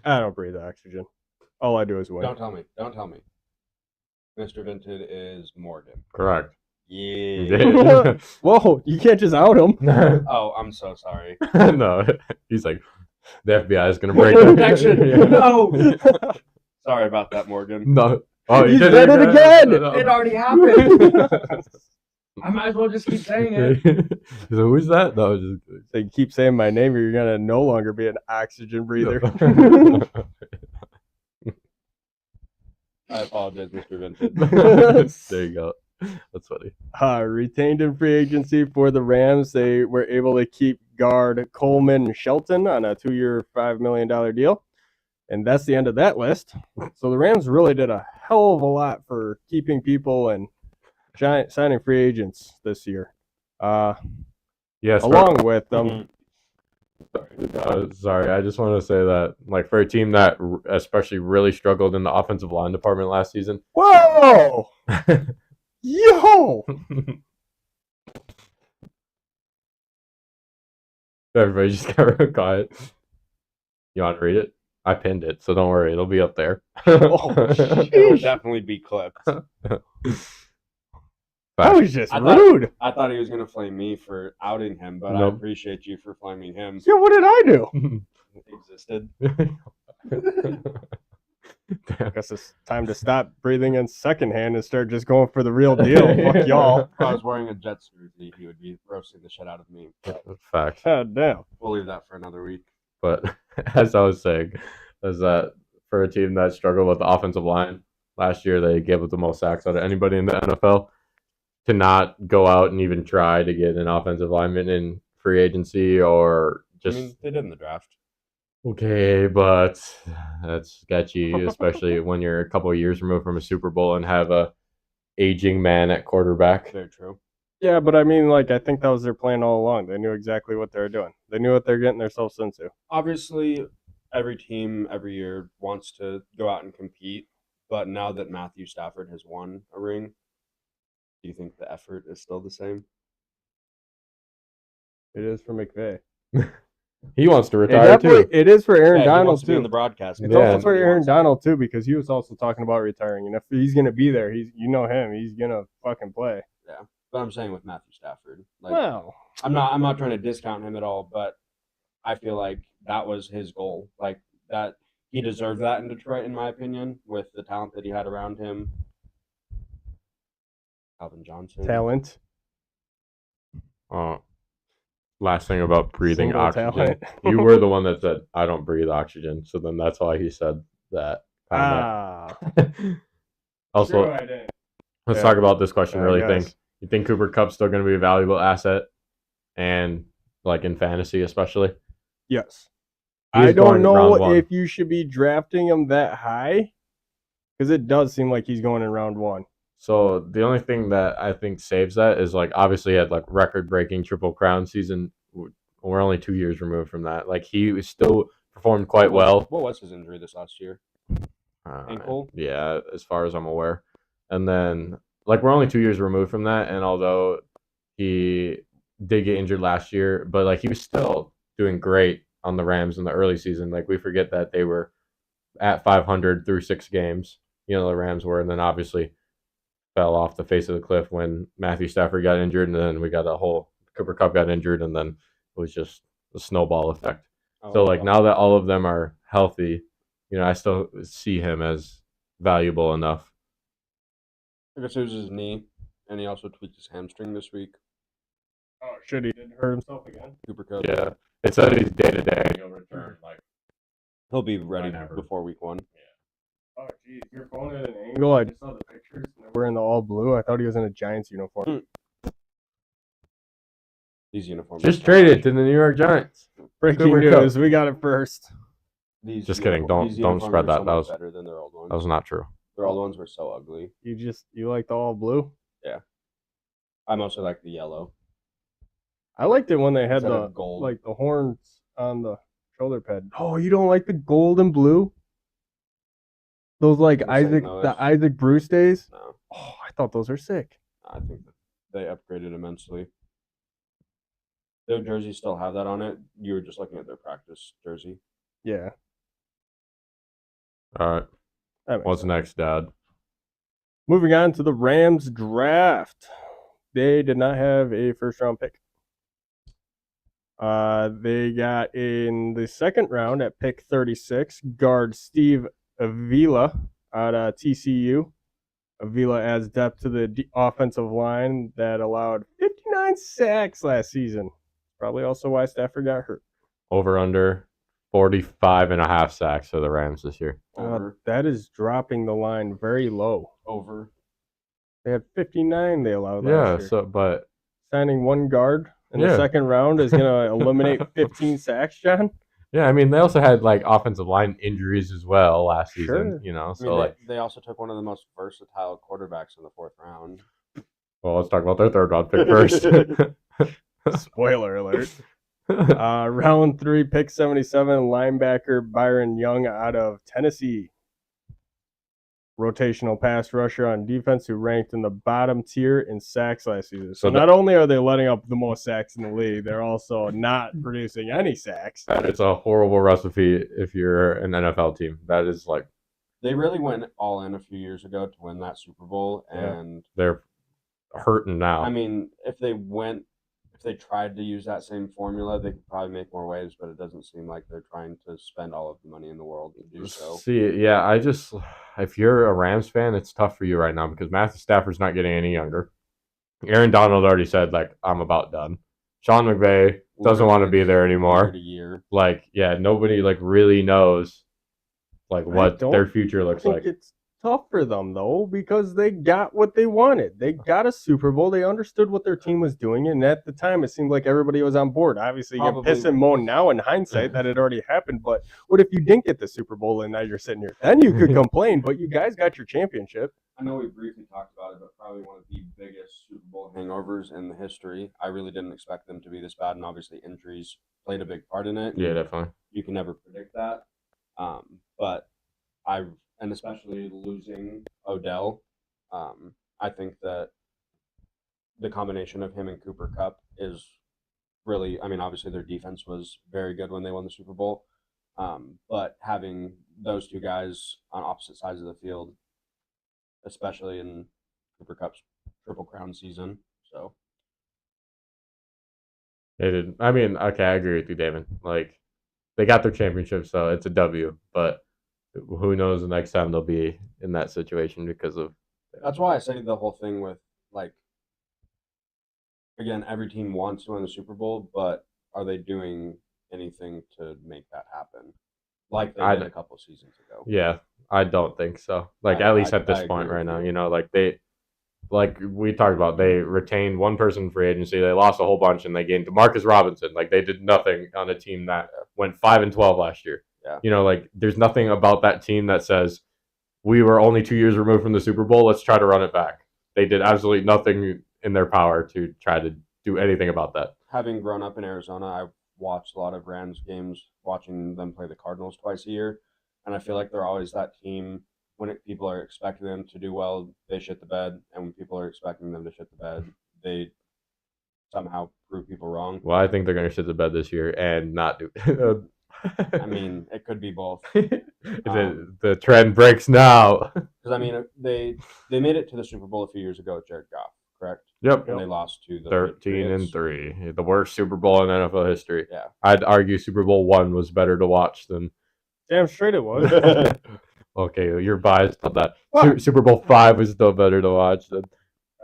I don't breathe oxygen. All I do is win. Don't tell me. Mr. Vinted is Morgan. Correct. Yeah. Whoa, you can't just out him. Oh, I'm so sorry. No, he's like, the FBI is going to break the Action. No. Sorry about that, Morgan. No. Oh, you did it again. It already happened. I might as well just keep saying it. So who's that? No, just So you keep saying my name, or you're going to no longer be an oxygen breather. I apologize, Mr. Vinted. There you go. That's funny. Retained in free agency for the Rams, they were able to keep guard Coleman Shelton on a 2-year, $5 million deal. And that's the end of that list. So the Rams really did a hell of a lot for keeping people and signing free agents this year. Yes. Along with them. Sorry, I just want to say that, like, for a team that especially really struggled in the offensive line department last season. Whoa! Yo! Everybody just got real quiet. You want to read it? I pinned it, so don't worry. It'll be up there. It'll definitely be clipped. That was just rude. I thought he was going to flame me for outing him, but Nope. I appreciate you for flaming him. Yeah, what did I do? Existed. I guess it's time to stop breathing in secondhand and start just going for the real deal. Fuck y'all. If I was wearing a Jets jersey, he would be roasting the shit out of me. Fact. God damn. We'll leave that for another week. But as I was saying, is that for a team that struggled with the offensive line last year, they gave up the most sacks out of anybody in the NFL. To not go out and even try to get an offensive lineman in free agency or just... I mean, they did in the draft. Okay, but that's sketchy, especially when you're a couple of years removed from a Super Bowl and have a aging man at quarterback. Very true. Yeah, but I mean, like, I think that was their plan all along. They knew exactly what they were doing. They knew what they're getting themselves into. Obviously, every team every year wants to go out and compete, but now that Matthew Stafford has won a ring, do you think the effort is still the same? It is for McVay. He wants to retire too. It is for Aaron He Donald wants to be too. in the broadcast. It's also for Aaron Donald too, because he was also talking about retiring. And if he's gonna be there, you know him, he's gonna fucking play. Yeah, but I'm saying with Matthew Stafford, like, well, I'm not trying to discount him at all, but I feel like that was his goal. Like that, he deserved that in Detroit, in my opinion, with the talent that he had around him. Calvin Johnson. Talent. Last thing about breathing Single oxygen. talent. You were the one that said, I don't breathe oxygen. So then that's why he said that. Also, True, I didn't. let's talk about this question. Really guess. You think Cooper Kupp's still going to be a valuable asset, and like in fantasy especially? Yes. He's I don't going round know one. if you should be drafting him that high, because it does seem like he's going in round 1. So the only thing that I think saves that is like obviously he had like record-breaking Triple Crown season. We're only 2 years removed from that. Like he still performed quite well. What was his injury this last year? Ankle? Yeah, as far as I'm aware. And then like we're only 2 years removed from that, and although he did get injured last year, but like he was still doing great on the Rams in the early season. Like we forget that they were at 500 through 6 games. You know, the Rams were, and then obviously fell off the face of the cliff when Matthew Stafford got injured, and then we got a whole Cooper Kupp got injured, and then it was just a snowball effect. So like now that all of them are healthy, you know, I still see him as valuable enough. I guess it was his knee, and he also tweaked his hamstring this week. Oh, shit, he didn't hurt himself again? Cooper Kupp. Yeah, it said he's day to day, and he'll return like he'll be ready whenever. before week 1. Oh, geez, your phone at an angle. I just saw the pictures. They're wearing the all blue. I thought he was in a Giants uniform. These uniforms. Just traded to the New York Giants. Breaking Cooper news. Kupp. We got it first. Just kidding. Don't spread that. So much better than their old ones. That was not true. Their old ones were so ugly. You like the all blue? Yeah. I mostly like the yellow. I liked it when they had Instead the of gold. like the horns on the shoulder pad. Oh, you don't like the gold and blue? Those like Isaac Bruce days? No. Oh, I thought those are sick. I think that they upgraded immensely. Their jerseys still have that on it. You were just looking at their practice jersey. Yeah. All right. What's next, Dad? Moving on to the Rams draft. They did not have a first round pick. They got in the second round at pick 36, guard Steve Avila out of TCU. Avila adds depth to the offensive line that allowed 59 sacks last season. Probably also why Stafford got hurt. Over under 45.5 sacks for the Rams this year. That is dropping the line very low. Over. They had 59 they allowed last year. But signing one guard in the second round is going to eliminate 15 sacks, John? Yeah, I mean, they also had like offensive line injuries as well last season, you know. So they also took one of the most versatile quarterbacks in the 4th round. Well, let's talk about their 3rd round pick first. Spoiler alert. Round 3, pick 77, linebacker Byron Young out of Tennessee. Rotational pass rusher on defense who ranked in the bottom tier in sacks last season. So not only are they letting up the most sacks in the league, they're also not producing any sacks. It's a horrible recipe if you're an NFL team. That is like... They really went all in a few years ago to win that Super Bowl, and they're hurting now. I mean, if they tried to use that same formula, they could probably make more waves, but it doesn't seem like they're trying to spend all of the money in the world to do so. If you're a Rams fan, it's tough for you right now because Matthew Stafford's not getting any younger. Aaron Donald already said, like, I'm about done. Sean McVay doesn't want to be there anymore. Like, nobody, like, really knows, like, what their future looks like. It's tough for them, though, because they got what they wanted. They got a Super Bowl. They understood what their team was doing, and at the time, it seemed like everybody was on board. Obviously, you can piss and moan now in hindsight that it already happened, but what if you didn't get the Super Bowl and now you're sitting here? Then you could complain, but you guys got your championship. I know we briefly talked about it, but probably one of the biggest Super Bowl hangovers in the history. I really didn't expect them to be this bad, and obviously injuries played a big part in it. Yeah, definitely. You can never predict that. And especially losing Odell, I think that the combination of him and Cooper Kupp is really, I mean, obviously their defense was very good when they won the Super Bowl, but having those two guys on opposite sides of the field, especially in Cooper Kupp's Triple Crown season, so. They did. I mean, okay, I agree with you, Damon. Like, they got their championship, so it's a W, but who knows the next time they'll be in that situation because of. That's why I say the whole thing with, like, again, every team wants to win the Super Bowl, but are they doing anything to make that happen? Like they did a couple seasons ago. Yeah, I don't think so. Like, at least at this point right now, like like we talked about, they retained one person free agency. They lost a whole bunch, and they gained DeMarcus Robinson. Like, they did nothing on a team that went 5-12 last year. Yeah. Like, there's nothing about that team that says we were only 2 years removed from the Super Bowl. Let's try to run it back. They did absolutely nothing in their power to try to do anything about that. Having grown up in Arizona, I've watched a lot of Rams games, watching them play the Cardinals twice a year, and I feel like they're always that team. When people are expecting them to do well, they shit the bed, and when people are expecting them to shit the bed, they somehow prove people wrong. Well, I think they're going to shit the bed this year and not do. I mean, it could be both. The trend breaks now. Because I mean, they made it to the Super Bowl a few years ago with Jared Goff, correct? Yep. And they lost to the 13-3, the worst Super Bowl in NFL history. Yeah. I'd argue Super Bowl 1 was better to watch than. Damn straight it was. Okay, you're biased on that. Super Bowl 5 was still better to watch than.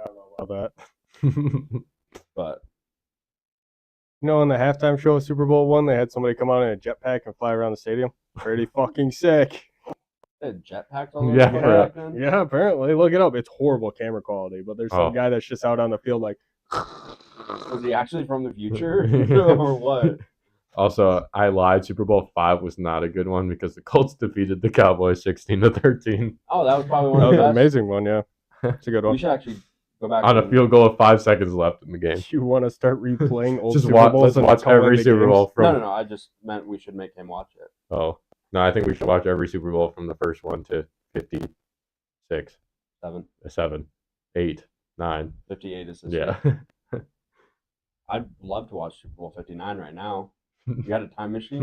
I don't know about that. But in the halftime show of Super Bowl 1, they had somebody come out in a jetpack and fly around the stadium. Pretty fucking sick. they had jetpacks all over Yeah. Yeah, apparently. Look it up. It's horrible camera quality, but there's some guy that's just out on the field like. Was he actually from the future or what? Also, I lied. Super Bowl 5 was not a good one because the Colts defeated the Cowboys 16-13. Oh, that was probably one of That the was best. an amazing one, yeah. It's a good one. We should actually go back on a field goal with 5 seconds left in the game. You want to start replaying old Just Super Bowls? let's watch every Super Bowl from. No. I just meant we should make him watch it. Oh no, I think we should watch every Super Bowl from the first one to 56, 7, 8, 9. 58 is this Yeah. year. I'd love to watch Super Bowl 59 right now. You got a time machine?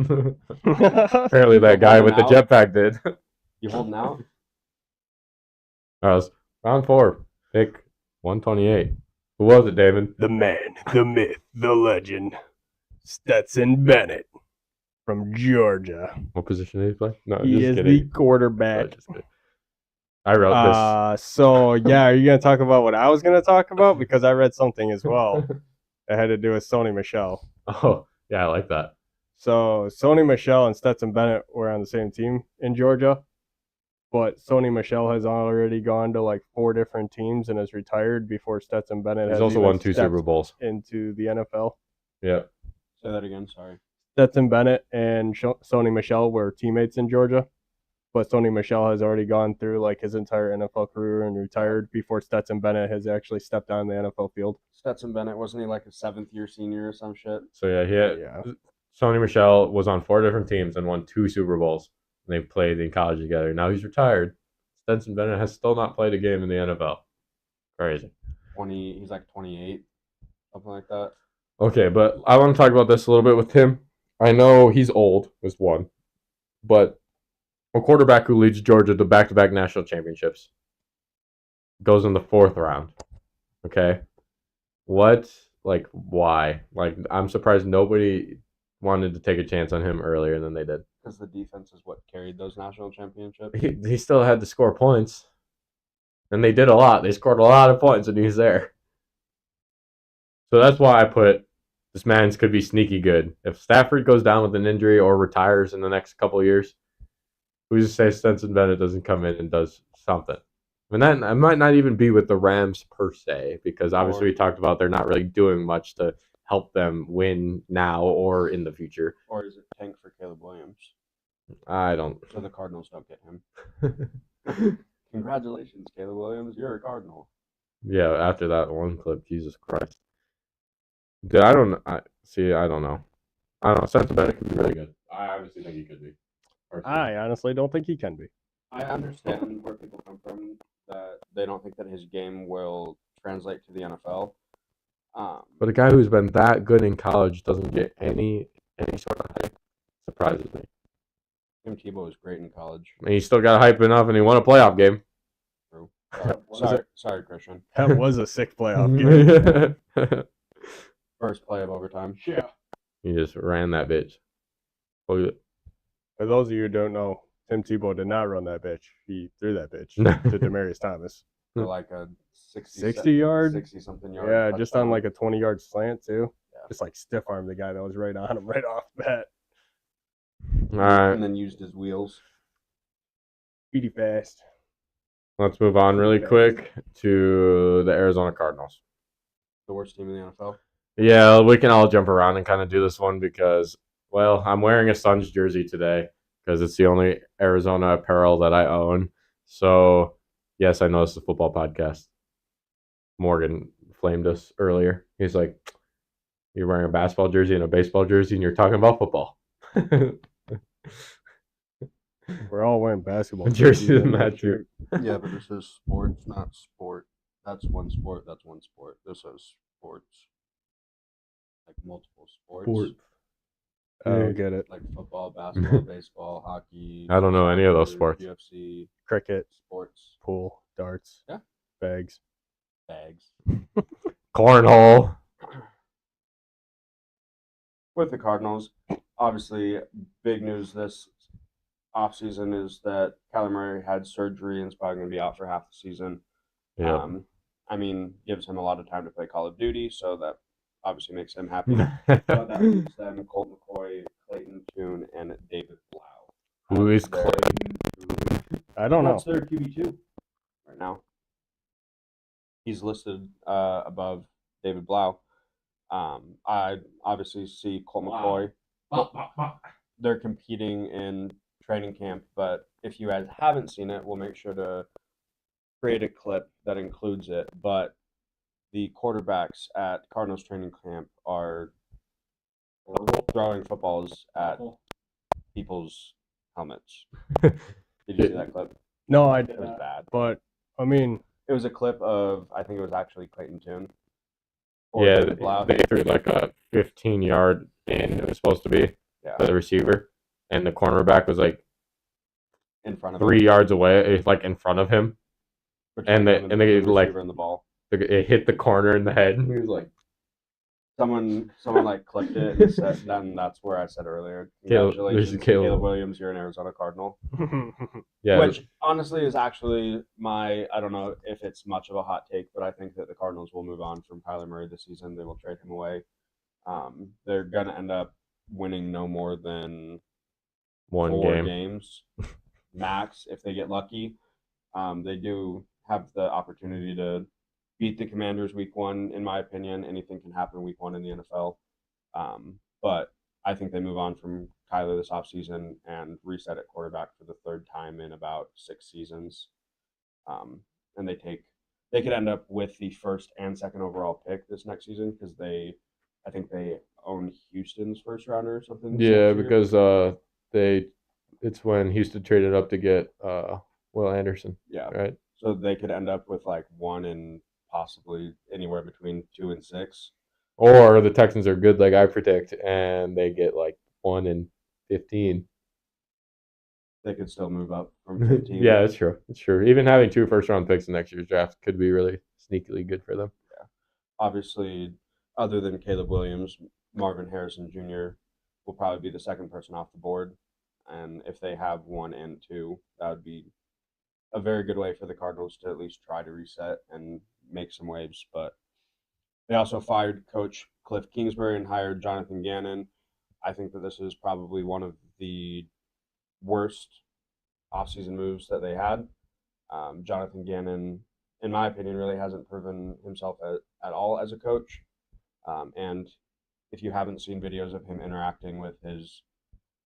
Apparently that guy with the jetpack did. You holding out? All right, round 4, pick 128. Who was it, Damon? The man, the myth, the legend, Stetson Bennett from Georgia. What position did he play? No, He is the quarterback. I wrote this. So, yeah, are you going to talk about what I was going to talk about? Because I read something as well that had to do with Sony Michel. Oh, yeah, I like that. So, Sony Michel and Stetson Bennett were on the same team in Georgia. But Sony Michel has already gone to like 4 different teams and has retired before Stetson Bennett has also won 2 Super Bowls into the NFL. Yeah. Say that again, sorry. Stetson Bennett and Sony Michel were teammates in Georgia, but Sony Michel has already gone through like his entire NFL career and retired before Stetson Bennett has actually stepped on the NFL field. Stetson Bennett, wasn't he like a 7th-year senior or some shit? So yeah, Sony Michel was on 4 different teams and won 2 Super Bowls. And they played in college together. Now he's retired. Stetson Bennett has still not played a game in the NFL. Crazy. He's like 28, something like that. Okay, but I want to talk about this a little bit with him. I know he's old, was one, but a quarterback who leads Georgia to back-to-back national championships goes in the 4th round. Okay? Why? I'm surprised nobody wanted to take a chance on him earlier than they did. Because the defense is what carried those national championships. He still had to score points. And they did a lot. They scored a lot of points when he was there. So that's why I put this man could be sneaky good. If Stafford goes down with an injury or retires in the next couple of years, who's to say Stetson Bennett doesn't come in and does something? I mean, that might not even be with the Rams per se, because obviously we talked about they're not really doing much to help them win now or in the future. Or is it tank for Caleb Williams? I don't. So the Cardinals don't get him. Congratulations, Caleb Williams. You're a Cardinal. Yeah, after that one clip, Jesus Christ. Dude, I don't know. I don't know. Stetson Bennett could be really good. I obviously think he could be. I honestly don't think he can be. I understand where people come from, that they don't think that his game will translate to the NFL. But a guy who's been that good in college doesn't get any sort of hype. Surprises me. Tim Tebow was great in college. And he still got hype enough, and he won a playoff game. True. Sorry, Christian. That was a sick playoff game. First play of overtime. Yeah. He just ran that bitch. For those of you who don't know, Tim Tebow did not run that bitch. He threw that bitch to Demaryius Thomas. For like a 60 yard? 60-something yard. Yeah, just on like a 20-yard slant, too. Yeah. Just like stiff arm the guy that was right on him right off the bat. All right. And then used his wheels. Speedy fast. Let's move on really quick to the Arizona Cardinals. The worst team in the NFL. Yeah, we can all jump around and kind of do this one because, well, I'm wearing a Suns jersey today because it's the only Arizona apparel that I own. So, yes, I know it's a football podcast. Morgan flamed us earlier. He's like, you're wearing a basketball jersey and a baseball jersey and you're talking about football. We're all wearing basketball Jersey is not true. Yeah, but this is sports, not sport. That's one sport. That's one sport. This is sports. Like multiple sports. I don't get it. Like football, basketball, baseball, hockey. I don't know any of those sports. UFC, Cricket, sports, pool, darts, Yeah. bags. Cornhole. With the Cardinals, obviously, big news this offseason is that Kyler Murray had surgery and is probably going to be out for half the season. Yeah. I mean, gives him a lot of time to play Call of Duty, so that obviously makes him happy. But that leaves them Colt McCoy, Clayton Tune, and David Blau. Who is Their- Clayton? I don't know. That's their QB2 right now. He's listed above David Blau. I obviously see Colt McCoy. They're competing in training camp, but if you guys haven't seen it, we'll make sure to create a clip that includes it. But the quarterbacks at Cardinals training camp are throwing footballs at people's helmets. Did you see that clip? No, I It did was not. bad. But, I mean, It was a clip of, I think it was actually Clayton Tune. Or Yeah, David Blau. they threw like a 15-yard in. It was supposed to be Yeah. for the receiver, and the cornerback was like In front of 3 him. yards away, like in front of him. Between and they- him and they, the like- receiver and the ball. It hit the corner in the head. And he was like, Someone like clipped it and said, then that's where I said earlier. Caleb- Congratulations, there's Caleb. Caleb Williams, you're an Arizona Cardinal. yeah, Which honestly is actually I don't know if it's much of a hot take, but I think that the Cardinals will move on from Kyler Murray this season. They will trade him away. They're going to end up winning no more than one 4 game. games max if they get lucky. They do have the opportunity to beat the Commanders week 1, in my opinion. Anything can happen week 1 in the NFL. But I think they move on from Kyler this offseason and reset at quarterback for the 3rd time in about 6 seasons. And they could end up with the 1st and 2nd overall pick this next season because I think they own Houston's 1st rounder or something. Yeah, because it's when Houston traded up to get Will Anderson. Yeah. Right. So they could end up with like 1 and possibly anywhere between 2 and 6. Or the Texans are good, like I predict, and they get like 1 and 15. They could still move up from 15. Yeah, it's true. It's true. Even having 2 first-round picks in next year's draft could be really sneakily good for them. Yeah. Obviously, other than Caleb Williams, Marvin Harrison Jr. will probably be the 2nd person off the board. And if they have 1 and 2, that would be a very good way for the Cardinals to at least try to reset and make some waves. But they also fired Coach Cliff Kingsbury and hired Jonathan Gannon. I think that this is probably one of the worst offseason moves that they had. Jonathan Gannon, in my opinion, really hasn't proven himself at all as a coach. And if you haven't seen videos of him interacting with his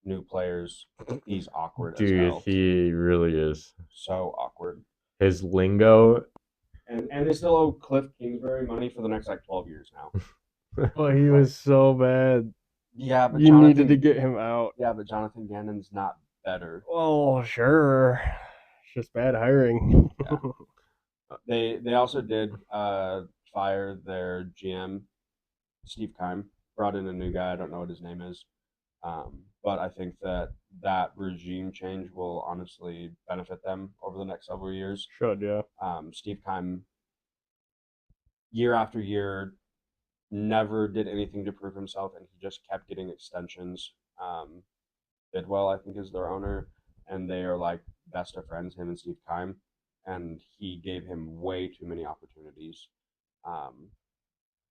new players, he's awkward as Dude, hell. he really is. So awkward. His lingo. And they still owe Cliff Kingsbury money for the next like 12 years now. Oh, he was so bad. Yeah, but You needed to get him out. Yeah, but Jonathan Gannon's not better. Oh, sure. It's just bad hiring. Yeah. They also did fire their GM, Steve Keim. Brought in a new guy. I don't know what his name is. But I think that regime change will honestly benefit them over the next several years. Should, yeah. Steve Keim, year after year, never did anything to prove himself, and he just kept getting extensions. Bidwell, I think, is their owner. and they are like best of friends, him and Steve Keim, and he gave him way too many opportunities.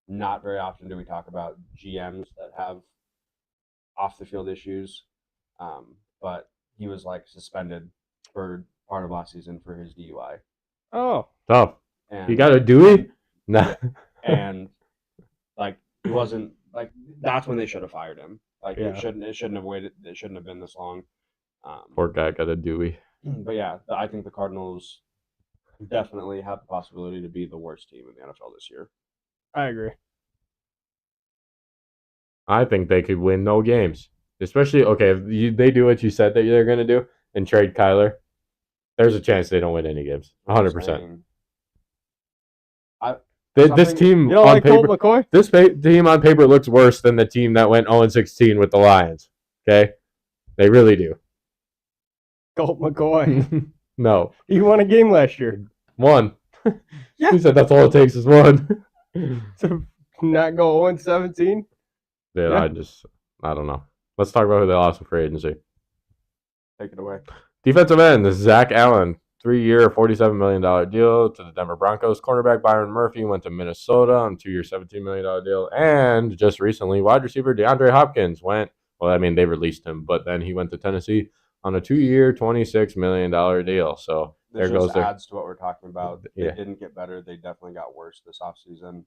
Not very often do we talk about GMs that have off the field issues, but he was like suspended for part of last season for his DUI. Oh, tough. And You got a Dewey? Nah. and like he wasn't like that's when they should have fired him. Like Yeah. it shouldn't have waited. It shouldn't have been this long. Poor guy got a Dewey. But yeah, I think the Cardinals definitely have the possibility to be the worst team in the NFL this year. I agree. I think they could win no games. Especially, okay, if they do what you said that they're going to do and trade Kyler, there's a chance they don't win any games. 100%. This team You don't on like paper, Colt McCoy? this team on paper looks worse than the team that went 0-16 with the Lions. Okay? They really do. Colt McCoy. No. He won a game last year. One. Yeah. He said that's all it takes is one. To not go 0-17? Dude, Yeah. I don't know. Let's talk about who they lost in free agency. Take it away. Defensive end, Zach Allen, 3-year, $47 million deal to the Denver Broncos. Cornerback Byron Murphy went to Minnesota on a 2-year, $17 million deal. And just recently, wide receiver DeAndre Hopkins went, they released him, but then he went to Tennessee on a 2-year, $26 million deal. So This there goes just there. adds to what we're talking about. They Yeah. didn't get better. They definitely got worse this offseason.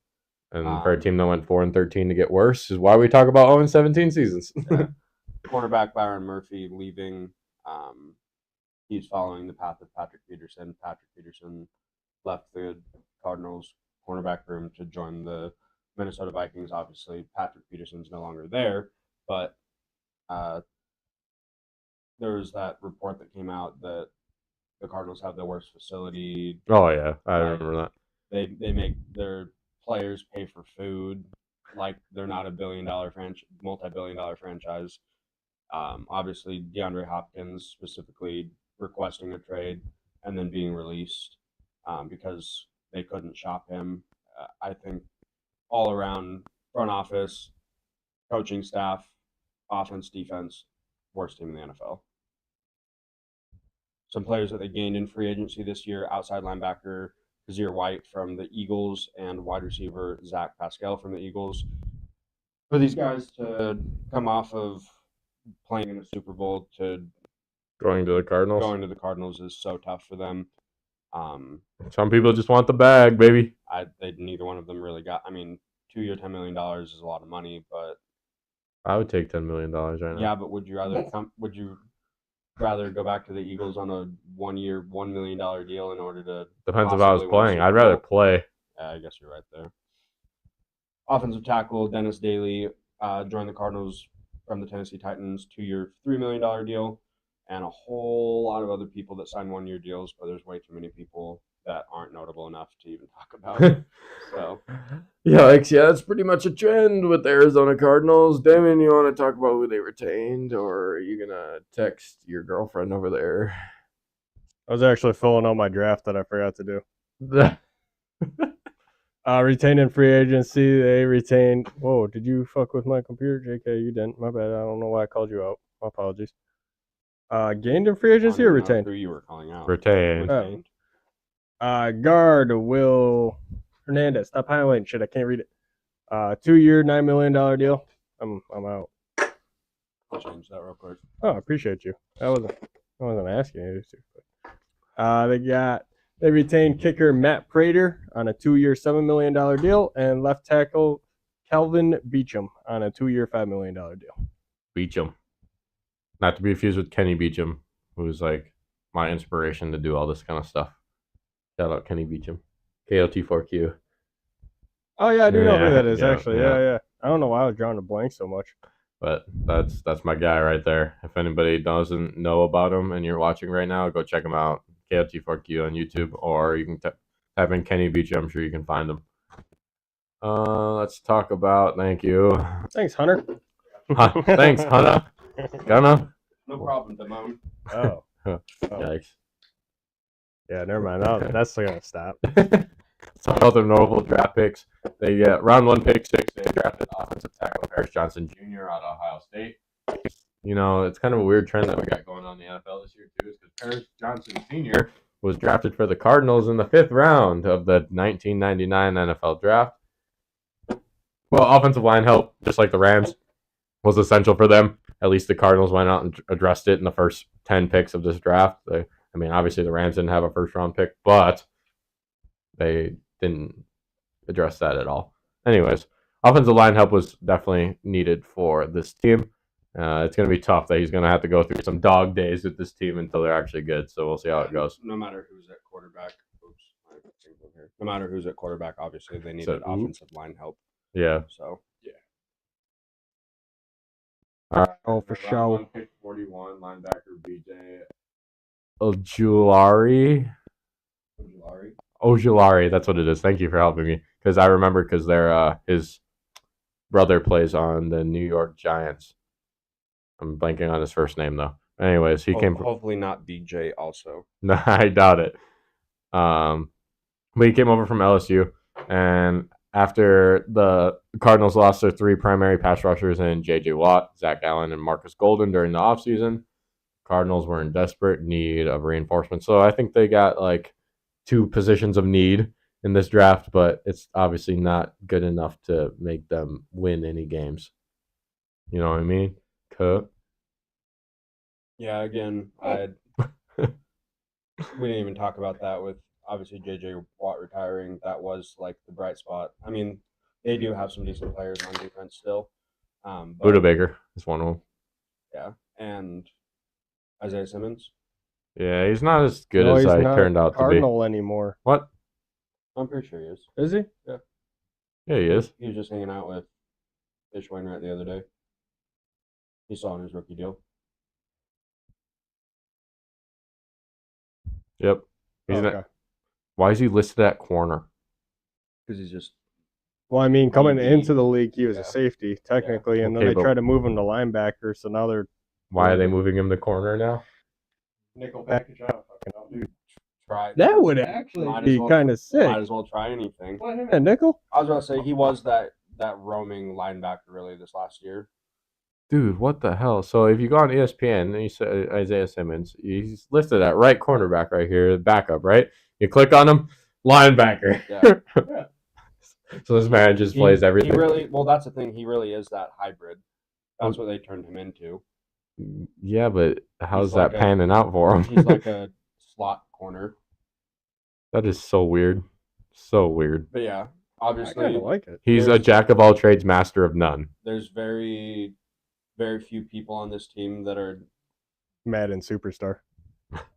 And for a team that went 4-13 to get worse is why we talk about 0-17 seasons. Yeah. Cornerback Byron Murphy leaving. He's following the path of Patrick Peterson. Patrick Peterson left the Cardinals cornerback room to join the Minnesota Vikings. Obviously, Patrick Peterson's no longer there, but there was that report that came out that the Cardinals have the worst facility. Oh, yeah. I remember that. They make their players pay for food like they're not a multi-billion-dollar franchise. Obviously, DeAndre Hopkins specifically requesting a trade and then being released because they couldn't shop him. I think all around front office, coaching staff, offense, defense, worst team in the NFL. Some players that they gained in free agency this year: outside linebacker Kazir White from the Eagles and wide receiver Zach Pascal from the Eagles. For these guys to come off of playing in the Super Bowl to Going to the Cardinals is so tough for them. Some people just want the bag, baby. Neither one of them really got. 2-year, $10 million is a lot of money, but I would take $10 million right now. yeah. But would you rather go back to the Eagles on a 1-year, $1 million deal in order to? Depends if I was possibly win a playing. Super I'd rather Bowl? play. Yeah, I guess you're right there. Offensive tackle Dennis Daly joined the Cardinals from the Tennessee Titans, 2-year, $3 million deal, and a whole lot of other people that signed 1-year deals, but there's way too many people that aren't notable enough to even talk about. So, Yikes, yeah, that's pretty much a trend with the Arizona Cardinals. Damon, you want to talk about who they retained, or are you going to text your girlfriend over there? I was actually filling out my draft that I forgot to do. Retained in free agency. They retained. Whoa, did you fuck with my computer, JK? You didn't. My bad. I don't know why I called you out. My apologies. Gained in free agency or retained? Who you were calling out? Retained. Guard Will Hernandez. Stop highlighting shit. I can't read it. 2-year, $9 million deal. I'm out. I'll change that real quick. Oh, I appreciate you. I wasn't asking you to. They retained kicker Matt Prater on a 2-year, $7 million deal, and left tackle Calvin Beecham on a 2-year, $5 million deal. Beecham. Not to be confused with Kenny Beecham, who's like my inspiration to do all this kind of stuff. Shout out Kenny Beecham. KOT4Q. Oh, yeah, I do know who that is, yeah, actually. yeah. Yeah. I don't know why I was drawing a blank so much. But that's my guy right there. If anybody doesn't know about him and you're watching right now, go check him out. KOT4Q on YouTube, or you can type in Kenny Beecham. I'm sure you can find him. Let's talk about. Thank you. Thanks, Hunter. Thanks, Hunter. Gunna. No problem, Damon. Oh. Yikes. Yeah, never mind. That's still going to stop. Some other notable draft picks. They get round 1, pick 6. They drafted offensive tackle Paris Johnson Jr. out of Ohio State. You know, it's kind of a weird trend that we got going on in the NFL this year too is because Paris Johnson Sr. was drafted for the Cardinals in the 5th round of the 1999 NFL draft. Well, offensive line help, just like the Rams, was essential for them. At least the Cardinals went out and addressed it in the first 10 picks of this draft. Obviously the Rams didn't have a first-round pick, but they didn't address that at all. Anyways, offensive line help was definitely needed for this team. It's going to be tough that he's going to have to go through some dog days with this team until they're actually good. So we'll see how it goes. No matter who's at quarterback. No matter who's at quarterback, obviously they needed offensive line help. Yeah. So yeah. All right. Oh, for sure. Pick 41, linebacker BJ Ojulari. Ojulari, that's what it is. Thank you for helping me, because I remember because they're his brother plays on the New York Giants. I'm blanking on his first name though. Anyways, he came from. Hopefully not BJ also. No, I doubt it. But he came over from LSU, and after the Cardinals lost their 3 primary pass rushers in J.J. Watt, Zach Allen, and Marcus Golden during the offseason, Cardinals were in desperate need of reinforcement. So I think they got like 2 positions of need in this draft, but it's obviously not good enough to make them win any games. You know what I mean? Yeah, again, we didn't even talk about that with obviously J.J. Watt retiring. That was like the bright spot. I mean, they do have some decent players on defense still. Buda Baker is one of them. Yeah, and Isaiah Simmons. Yeah, he's not as good as I turned out to be. Cardinal anymore. What? I'm pretty sure he is. Is he? Yeah. Yeah, he is. He was just hanging out with Fish Wainwright the other day. He saw on his rookie deal. Yep. He's not. Why is he listed at corner? Because he's just. Well, I mean, coming into the league, he was a safety technically, and Okay, then they tried to move him to linebacker. So now they're. Why are they moving him to corner now? Nickel package out. Fucking try. That would actually be kind of sick. Might as well try anything. What, him and nickel? I was about to say he was that roaming linebacker really this last year. Dude, what the hell? So if you go on ESPN and you say Isaiah Simmons, he's listed at right cornerback right here, backup, right? You click on him, linebacker. Yeah. So this man just plays everything. That's the thing. He really is that hybrid. That's what they turned him into. Yeah, but how's that panning out for him? He's like a slot corner. That is so weird. So weird. But yeah, obviously. I kind of like it. He's a jack of all trades, master of none. There's very, very few people on this team that are Madden superstar.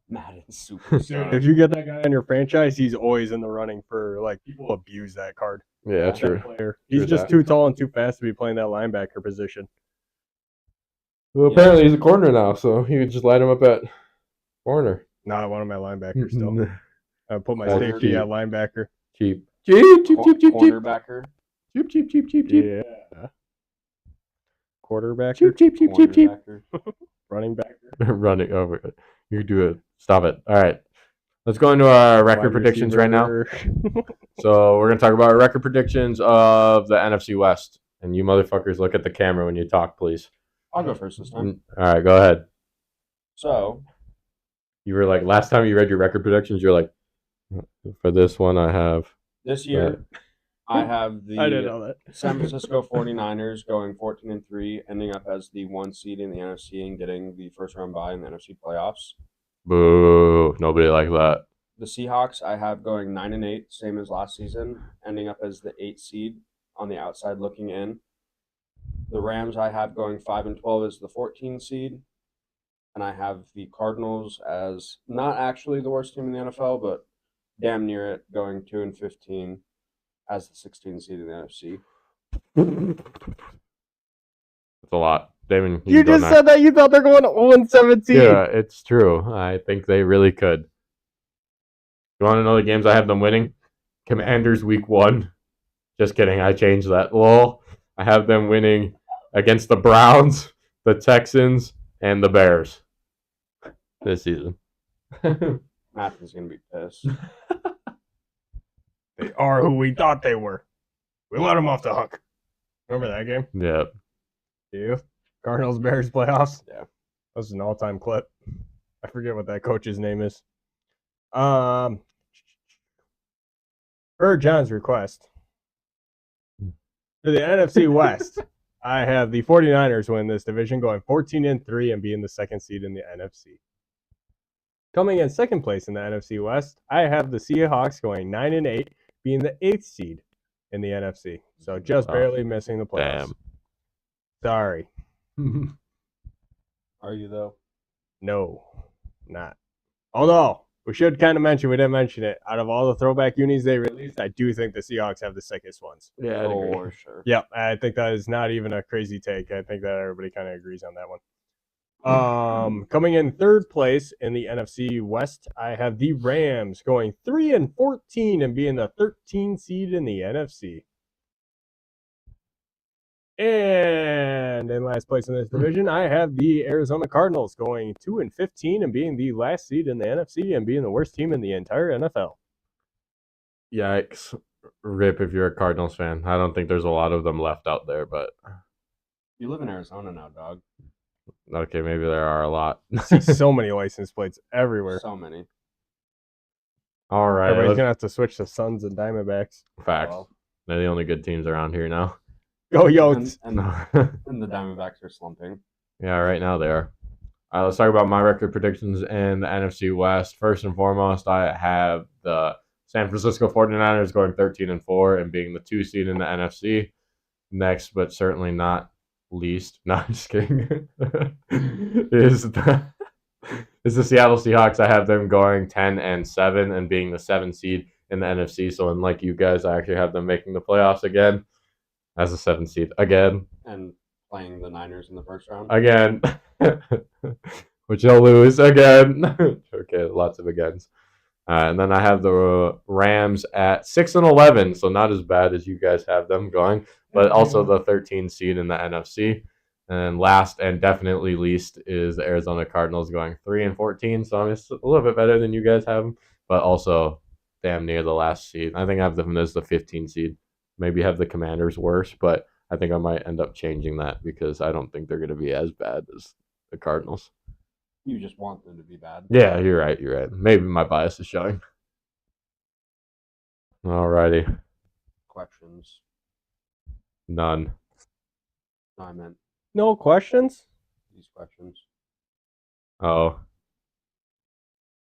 Madden superstar. If you get that guy in your franchise, he's always in the running for, like, people abuse that card. Yeah, true. Player. He's just too tall and too fast to be playing that linebacker position. Well, apparently he's a corner now, so you could just line him up at corner. No, I want him at linebacker still. I put my safety at linebacker. Cheap. Cornerbacker. Cheap. Yeah. Quarterback. Cheap. Running back. Running over. You do it. Stop it. All right. Let's go into our record predictions right now. So we're going to talk about our record predictions of the NFC West. And you motherfuckers look at the camera when you talk, please. I'll go first this time. All right, go ahead. So. You were like, last time you read your record predictions, you're like, for this one I have. This year, I have the I didn't know that. San Francisco 49ers going 14-3, ending up as the 1 seed in the NFC and getting the first round bye in the NFC playoffs. Boo. Nobody like that. The Seahawks, I have going 9-8, same as last season, ending up as the 8 seed on the outside looking in. The Rams, I have going 5-12 as the 14 seed. And I have the Cardinals as not actually the worst team in the NFL, but damn near it, going 2-15 as the 16 seed in the NFC. That's a lot. Damon, you just said that you thought they're going 0-17. Yeah, it's true. I think they really could. You want to know the games I have them winning? Commanders week 1. Just kidding. I changed that. Lol. I have them winning against the Browns, the Texans, and the Bears this season. Matthew's going to be pissed. They are who we thought they were. We let them off the hook. Remember that game? Yeah. You? Cardinals Bears playoffs? Yeah. That was an all-time clip. I forget what that coach's name is. Per John's request, for the NFC West, I have the 49ers win this division, going 14-3 and being the second seed in the NFC. Coming in second place in the NFC West, I have the Seahawks going 9-8, being the 8th seed in the NFC. So just barely missing the playoffs. Damn. Sorry. Are you, though? No, not. Although, we should kind of mention, we didn't mention it, out of all the throwback unis they released, I do think the Seahawks have the sickest ones. Yeah, For sure. Yep, I think that is not even a crazy take. I think that everybody kind of agrees on that one. Coming in third place in the NFC West, I have the Rams going 3-14 and being the 13th seed in the NFC. And in last place in this division, I have the Arizona Cardinals going 2-15 and being the last seed in the NFC and being the worst team in the entire NFL. Yikes. Rip if you're a Cardinals fan. I don't think there's a lot of them left out there, but You live in Arizona now, dog. okay, maybe there are a lot. See so many license plates everywhere. So many. All right. Everybody's going to have to switch to Suns and Diamondbacks. Facts. Well, They're the only good teams around here now. Go Yotes. and the Diamondbacks are slumping. Yeah, right now they are. All right, let's talk about my record predictions in the NFC West. First and foremost, I have the San Francisco 49ers going 13-4 and being the 2 seed in the NFC. Next, but certainly not least, not just kidding, is the Seattle Seahawks. I have them going 10-7 and being the 7 seed in the NFC. So unlike you guys, I actually have them making the playoffs again as a 7 seed again. And playing the Niners in the first round. Again. Which they'll lose again. Okay, lots of agains. And then I have the Rams at 6-11, so not as bad as you guys have them going, but also the 13th seed in the NFC. And last and definitely least is the Arizona Cardinals going 3-14, so I'm just a little bit better than you guys have them, but also damn near the last seed. I think I have them as the 15th seed. Maybe have the Commanders worse, but I think I might end up changing that because I don't think they're going to be as bad as the Cardinals. You just want them to be bad. Yeah, you're right. You're right. Maybe my bias is showing. Alrighty. Questions? None. No, I meant No questions? these questions. Oh.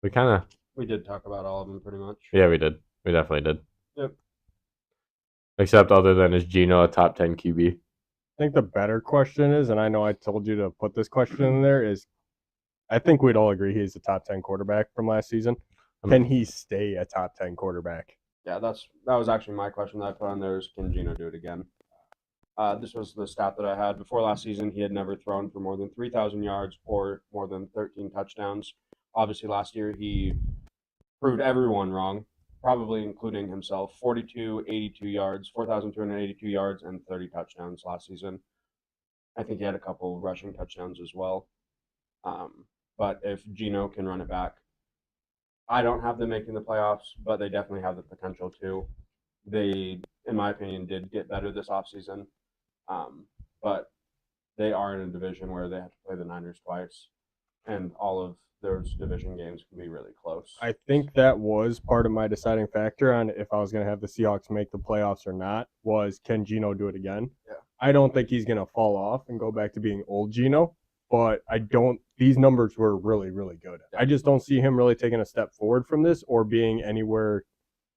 We did talk about all of them pretty much. Yeah, we did. We definitely did. Yep. Except other than is Geno a top 10 QB? I think the better question is, and I know I told you to put this question in there, is I think we'd all agree he's a top 10 quarterback from last season. Can he stay a top 10 quarterback? Yeah, that was actually my question that I put on there is, can Geno do it again? This was the stat that I had. Before last season, he had never thrown for more than 3,000 yards or more than 13 touchdowns. Obviously, last year he proved everyone wrong, probably including himself. 82 yards, 4,282 yards, and 30 touchdowns last season. I think he had a couple rushing touchdowns as well. But if Geno can run it back, I don't have them making the playoffs, but they definitely have the potential to. They, in my opinion, did get better this offseason. But they are in a division where they have to play the Niners twice, and all of those division games can be really close. I think that was part of my deciding factor on if I was going to have the Seahawks make the playoffs or not, was can Geno do it again? Yeah. I don't think he's going to fall off and go back to being old Geno, but these numbers were really, really good. I just don't see him really taking a step forward from this or being anywhere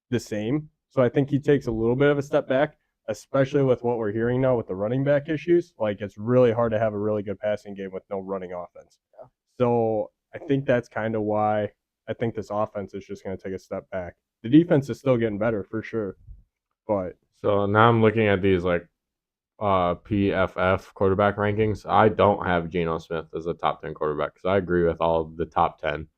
the same. So I think he takes a little bit of a step back, especially with what we're hearing now with the running back issues. Like, it's really hard to have a really good passing game with no running offense. Yeah. So I think that's kind of why I think this offense is just going to take a step back. The defense is still getting better for sure. But so now I'm looking at these like PFF quarterback rankings. I don't have Geno Smith as a top 10 quarterback because I agree with all the top 10.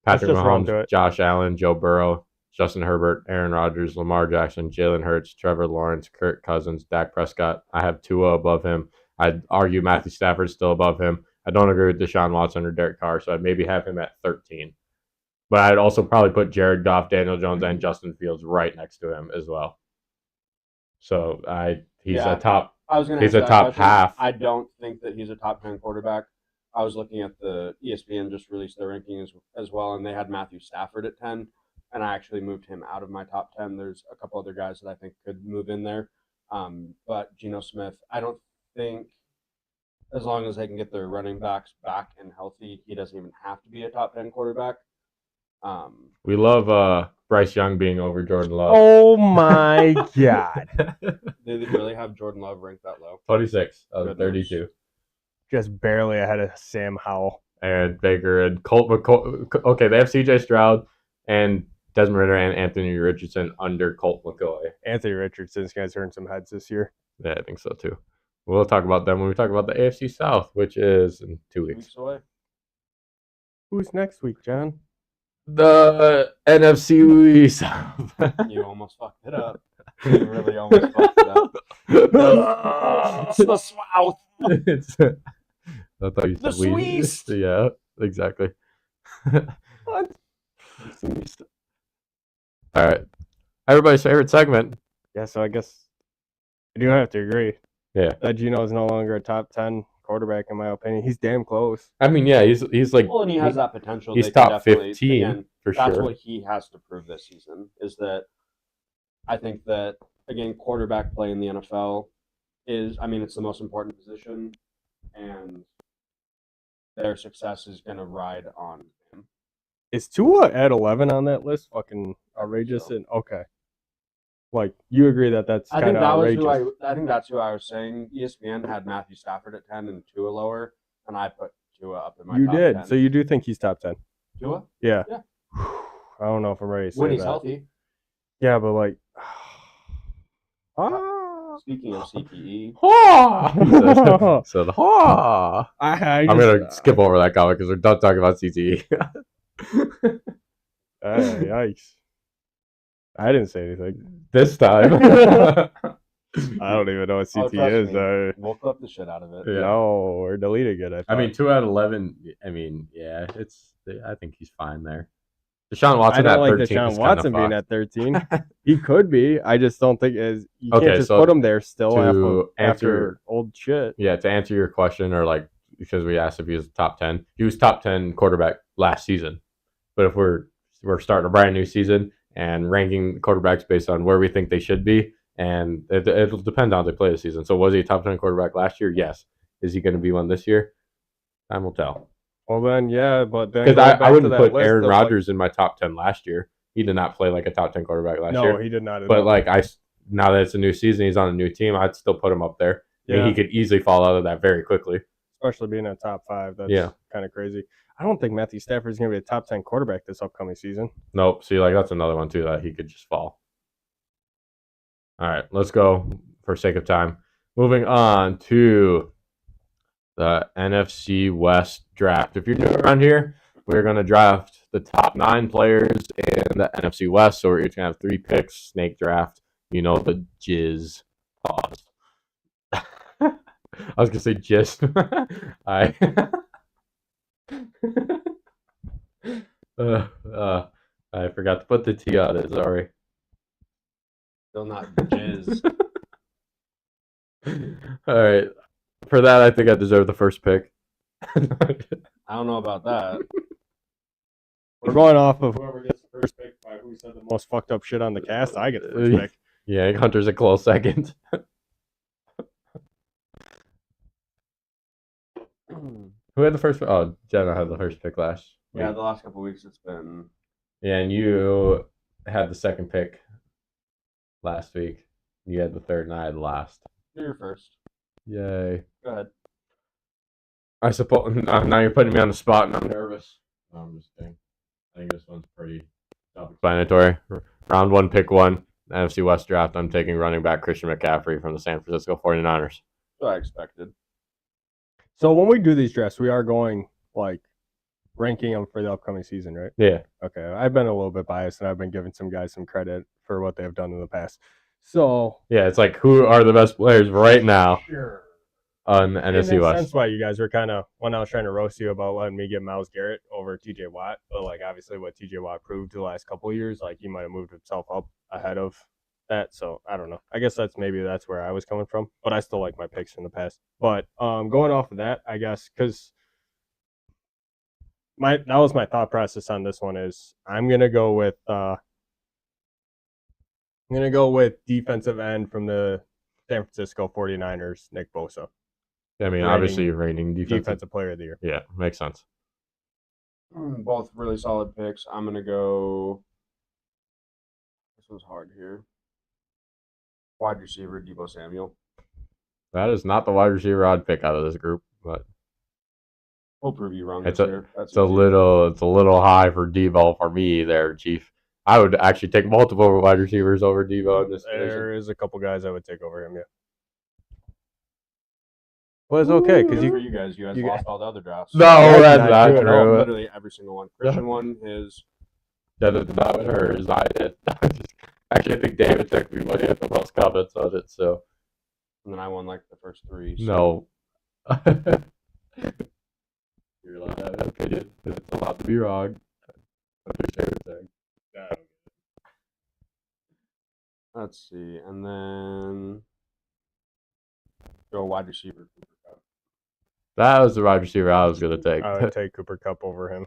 Patrick Mahomes, Josh Allen, Joe Burrow, Justin Herbert, Aaron Rodgers, Lamar Jackson, Jalen Hurts, Trevor Lawrence, Kirk Cousins, Dak Prescott. I have Tua above him. I'd argue Matthew Stafford's still above him. I don't agree with Deshaun Watson or Derek Carr, so I'd maybe have him at 13. But I'd also probably put Jared Goff, Daniel Jones, and Justin Fields right next to him as well. So he's a top. I was going to he's a top question. half. I don't think that he's a top 10 quarterback. I was looking at the ESPN just released their ranking as well, and they had Matthew Stafford at 10, and I actually moved him out of my top 10. There's a couple other guys that I think could move in there, but Geno Smith, I don't think, as long as they can get their running backs back and healthy, he doesn't even have to be a top 10 quarterback. We love Bryce Young being over Jordan Love. Oh my God. Did they really have Jordan Love ranked that low? 26 out of 32. Just barely ahead of Sam Howell. And Baker and Colt McCoy. Okay, they have CJ Stroud and Desmond Ridder and Anthony Richardson under Colt McCoy. Anthony Richardson's going to turn some heads this year. Yeah, I think so too. We'll talk about them when we talk about the AFC South, which is in 2 weeks. Away. Who's next week, John? The NFC South. You almost fucked it up. You really almost fucked it up. It's the South. I thought you said the Swiss. Yeah, exactly. What? All right. Everybody's favorite segment. Yeah, so I guess I do have to agree. Yeah. That Geno is no longer a top 10 quarterback, in my opinion. He's damn close. I mean, yeah, he's like. Well, and he has that potential. He's top 15 again, for that's sure. what he has to prove this season. Is that I think that again, quarterback play in the NFL is. I mean, it's the most important position, and their success is going to ride on him. Is Tua at 11 on that list? Fucking outrageous. And okay, like you agree that's I kind think of that outrageous. was who I think that's who I was saying. ESPN had Matthew Stafford at 10 and Tua lower, and I put Tua up in my You top did. 10. So you do think he's top 10? Tua? Yeah. Yeah. I don't know if I'm ready to say When he's that. healthy. Yeah, but like, Speaking of CTE, So I'm gonna skip over that comment because we're done talking about CTE. Yikes! I didn't say anything. This time. I don't even know what Oh, CT trust is. me. We'll clip the shit out of it. Yeah. No, we're deleting it. I mean, 2 out of 11. I mean, yeah, I think he's fine there. Deshaun Watson I don't at like 13 Deshaun is Watson being fucked. at 13. He could be. I just don't think you Okay, can't just so put him there still to after answer- old shit. Yeah, to answer your question, or like because we asked if he was top 10, he was top 10 quarterback last season. But if we're starting a brand new season and ranking quarterbacks based on where we think they should be, and it'll depend on how they play the season. So was he a top 10 quarterback last year? Yes. Is he going to be one this year? Time will tell. Well then, yeah, but then Because I wouldn't put Aaron Rodgers in my top 10 last year. He did not play like a top 10 quarterback last year. No, he did not. But like now that it's a new season, he's on a new team. I'd still put him up there. I mean, he could easily fall out of that very quickly. Especially being a top 5. That's kind of crazy. I don't think Matthew Stafford is going to be a top 10 quarterback this upcoming season. Nope. See, like that's another one too that he could just fall. All right, let's go for sake of time. Moving on to the NFC West draft. If you're new around here, we're going to draft the top 9 players in the NFC West. So we're each going to have 3 picks, snake draft. You know the jizz. Pause. I was going to say jizz. I forgot to put the T on it. Sorry. still not jizz. All right. For that, I think I deserve the first pick. I don't know about that. We're going off of whoever gets the first pick by who said the most fucked up shit on the cast. I get the first pick. Yeah, Hunter's a close second. Who had the first? Oh, Jenna had the first pick last week. Yeah, the last couple of weeks it's been. Yeah, and you had the second pick last week. You had the third, and I had the last. You're first. Yay! Go ahead. I suppose now you're putting me on the spot, and I'm nervous. No, I'm just kidding. I think this one's pretty self-explanatory. Round 1, pick 1, NFC West draft. I'm taking running back Christian McCaffrey from the San Francisco 49ers. What I expected. So when we do these drafts, we are going like ranking them for the upcoming season, right? Yeah. Okay. I've been a little bit biased, and I've been giving some guys some credit for what they've done in the past. So Yeah, it's like who are the best players right now sure. on the NFC West? That's why you guys were kind of when I was trying to roast you about letting me get Myles Garrett over TJ Watt, but like obviously what TJ Watt proved the last couple of years, like he might have moved himself up ahead of that. So I don't know. I guess that's where I was coming from, but I still like my picks in the past. But going off of that, I guess because that was my thought process on this one. Is I'm gonna go with defensive end from the San Francisco 49ers, Nick Bosa. I mean, Reigning obviously reigning defensive player of the year. Yeah, makes sense. Both really solid picks. I'm going to go. This one's hard here. Wide receiver, Deebo Samuel. That is not the wide receiver I'd pick out of this group, but We'll prove you wrong it's this year. it's a little high for Deebo for me there, Chief. I would actually take multiple wide receivers over Deebo in this division. There is a couple guys I would take over him, yeah. Well, it's okay because for you guys lost all the other drafts. No, that's not true. Literally every single one. Christian won his. That is not what hers. I did. Actually, I think David technically had the most comments on it. So, and then I won like the first three. So. No. You're allowed to have an opinion. It's allowed to be wrong. Let's see, and then go wide receiver. That was the wide receiver I was going to take. I would take Cooper Kupp over him.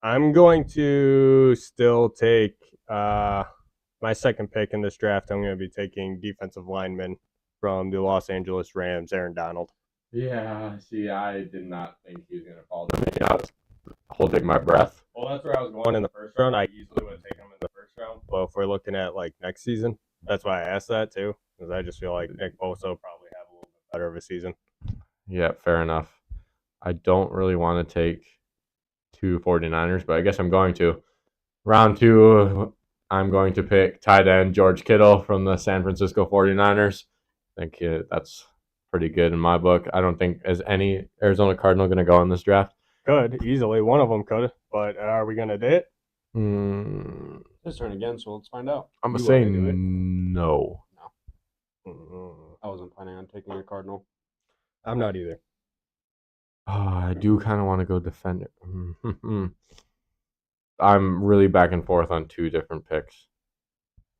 I'm going to still take my second pick in this draft. I'm going to be taking defensive lineman from the Los Angeles Rams, Aaron Donald. Yeah, see, I did not think he was going to fall to me. I was holding my breath. Well, that's where I was going in the first round. I easily would have taken him in the first round. But if we're looking at like next season, that's why I asked that too, because I just feel like Nick Bosa will probably have a little bit better of a season. Yeah, fair enough. I don't really want to take two 49ers, but I guess I'm going to. Round 2, I'm going to pick tight end George Kittle from the San Francisco 49ers. I think that's pretty good in my book. I don't think is any Arizona Cardinal going to go in this draft. Could, easily. One of them could, but are we going to do it? His turn again, so let's find out. I'm going to say no. I wasn't planning on taking a Cardinal. I'm not either. I do kind of want to go defender. I'm really back and forth on two different picks.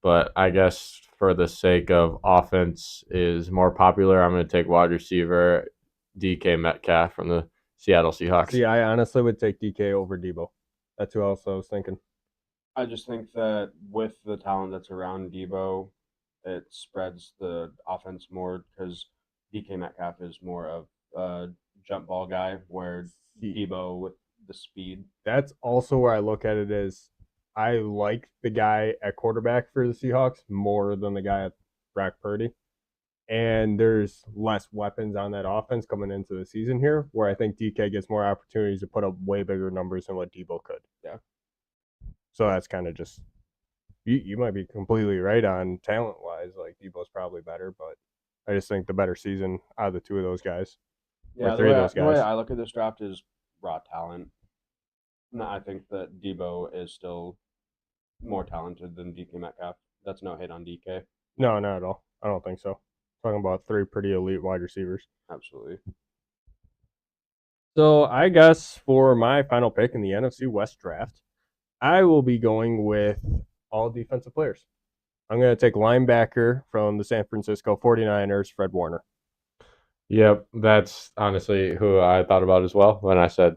But I guess for the sake of offense is more popular, I'm going to take wide receiver DK Metcalf from the Seattle Seahawks. See, I honestly would take DK over Debo. That's who else I was thinking. I just think that with the talent that's around Debo, it spreads the offense more because DK Metcalf is more of a jump ball guy, where Debo with the speed. That's also where I look at it as I like the guy at quarterback for the Seahawks more than the guy at Brock Purdy. And there's less weapons on that offense coming into the season here, where I think DK gets more opportunities to put up way bigger numbers than what Debo could. Yeah. So that's kind of just you might be completely right on talent-wise. Like, Debo's probably better, but I just think the better season out of the two of those guys. Yeah, the way I look at this draft is raw talent. No, I think that Debo is still more talented than DK Metcalf. That's no hate on DK. No, not at all. I don't think so. Talking about three pretty elite wide receivers. Absolutely. So I guess for my final pick in the NFC West draft, I will be going with all defensive players. I'm going to take linebacker from the San Francisco 49ers, Fred Warner. Yep, that's honestly who I thought about as well when I said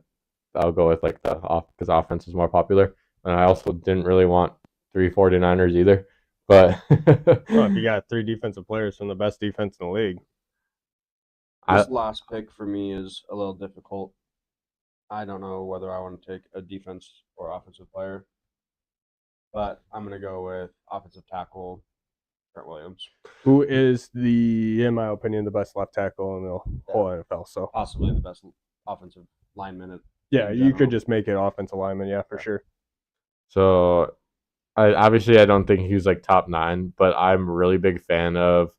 I'll go with like because offense is more popular. And I also didn't really want 3 49ers either. But well, if you got 3 defensive players from the best defense in the league. This last pick for me is a little difficult. I don't know whether I want to take a defense or offensive player. But I'm going to go with offensive tackle Trent Williams, who is in my opinion, the best left tackle in the whole NFL. So possibly the best offensive lineman. You could just make it offensive lineman, for sure. So, I don't think he was like top 9, but I'm a really big fan of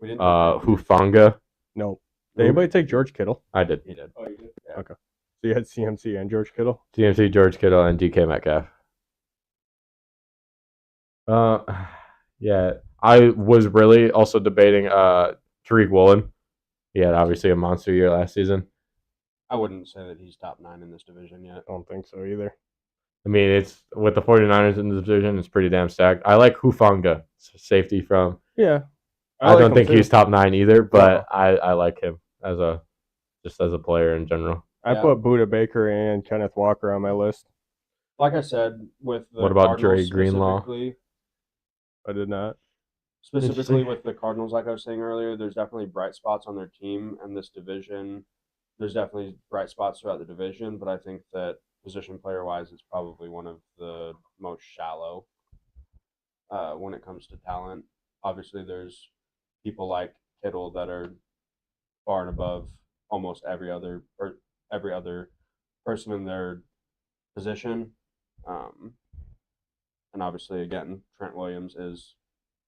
Hufanga. No. Did anybody take George Kittle? I did. He did. Oh, you did? Yeah. Okay. So you had CMC and George Kittle? CMC, George Kittle, and DK Metcalf. Yeah. I was really also debating Tariq Woolen. He had obviously a monster year last season. I wouldn't say that he's top 9 in this division yet. I don't think so either. I mean, it's with the 49ers in the division, it's pretty damn stacked. I like Hufanga, safety from. Yeah. I don't think he's top 9 either, but I like him as a player in general. I put Buda Baker and Kenneth Walker on my list. Like I said, with the What about Cardinals Dre Greenlaw? I did not. Specifically with the Cardinals, like I was saying earlier, there's definitely bright spots on their team and this division. There's definitely bright spots throughout the division, but I think that position player-wise, it's probably one of the most shallow when it comes to talent. Obviously, there's people like Kittle that are far and above almost every other person in their position. And obviously, again, Trent Williams is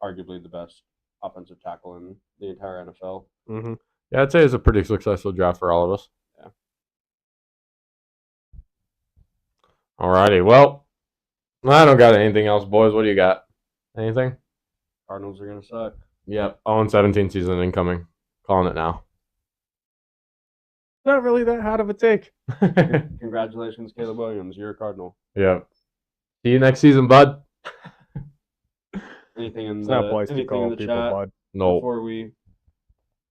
arguably the best offensive tackle in the entire NFL. Mm-hmm. Yeah, I'd say it's a pretty successful draft for all of us. Yeah. Alrighty, well, I don't got anything else, boys. What do you got? Anything? Cardinals are going to suck. Yep, 0-17 season incoming. Calling it now. Not really that hot of a take. Congratulations, Caleb Williams. You're a Cardinal. Yep. See you next season, bud. Anything in It's the, not place to anything call in the people chat bud. No. before we?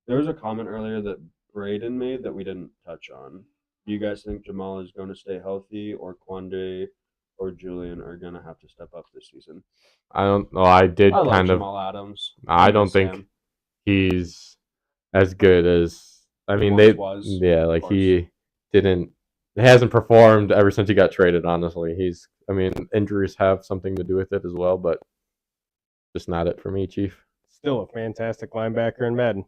There was a comment earlier that Braden made that we didn't touch on. Do you guys think Jamal is going to stay healthy, or Quande or Julian are going to have to step up this season? I don't know. I did I love kind of. Jamal Adams. I don't miss think him. he's as good as. I mean, Once was, Yeah, like course. he hasn't performed ever since he got traded. Honestly, I mean, injuries have something to do with it as well, but just not it for me, Chief. Still a fantastic linebacker in Madden.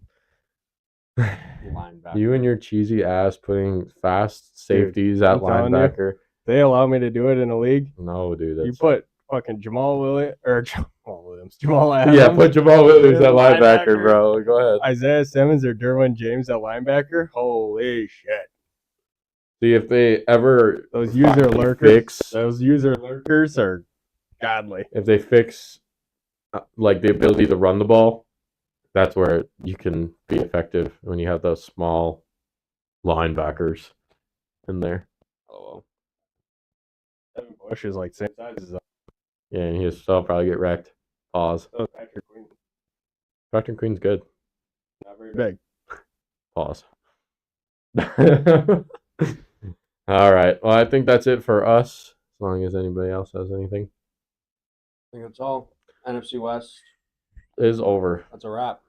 Linebacker. You and your cheesy ass putting fast safeties at I'm telling you. linebacker. They allow me to do it in a league. No, dude. You That's... put fucking Jamal Adams. Yeah, put Jamal Williams at linebacker, Linebacker. bro. Go ahead. Isaiah Simmons or Derwin James at linebacker. Holy shit! See if they ever Those user lurkers. Those user lurkers are godly. If they fix like the ability to run the ball, that's where you can be effective when you have those small linebackers in there. Oh, Devin Bush is like same size as Yeah, and he'll still probably get wrecked. Pause. Patrick Queen. Patrick Queen's good. Not very big. Pause. All right. Well, I think that's it for us. As long as anybody else has anything, I think that's all. NFC West is over. That's a wrap.